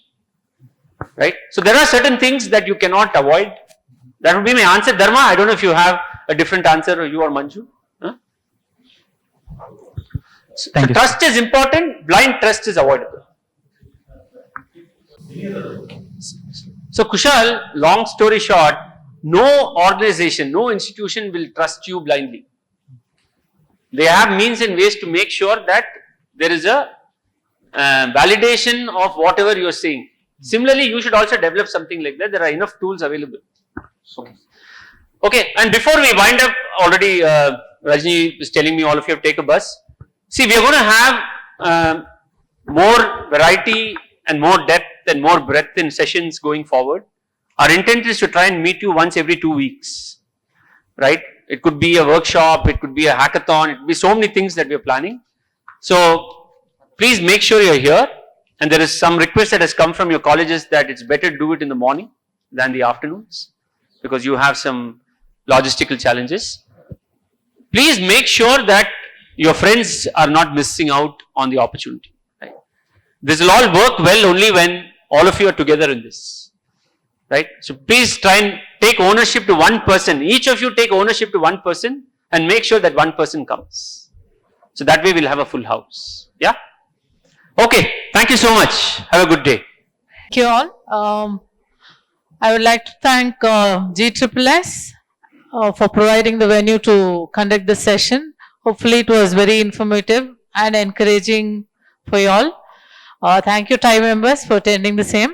Right? So there are certain things that you cannot avoid. That would be my answer. Dharma, I don't know if you have a different answer, or you or Manju. Huh? So trust is important, blind trust is avoidable. So Kushal, long story short, no organization, no institution will trust you blindly. They have means and ways to make sure that there is a validation of whatever you are saying. Similarly, you should also develop something like that. There are enough tools available. Okay, and before we wind up, already Rajni is telling me all of you have to take a bus. See, we are going to have more variety and more depth and more breadth in sessions going forward. Our intent is to try and meet you once every 2 weeks, right? It could be a workshop, it could be a hackathon, it could be so many things that we are planning. So please make sure you are here, and there is some request that has come from your colleges that it's better to do it in the morning than the afternoons because you have some logistical challenges. Please make sure that your friends are not missing out on the opportunity. Right? This will all work well only when all of you are together in this. Right? So please try and take ownership to one person. Each of you take ownership to one person and make sure that one person comes. So that way we'll have a full house. Yeah? Okay. Thank you so much. Have a good day. Thank you all. I would like to thank GSSS for providing the venue to conduct this session. Hopefully it was very informative and encouraging for you all. Thank you TiE members for attending the same.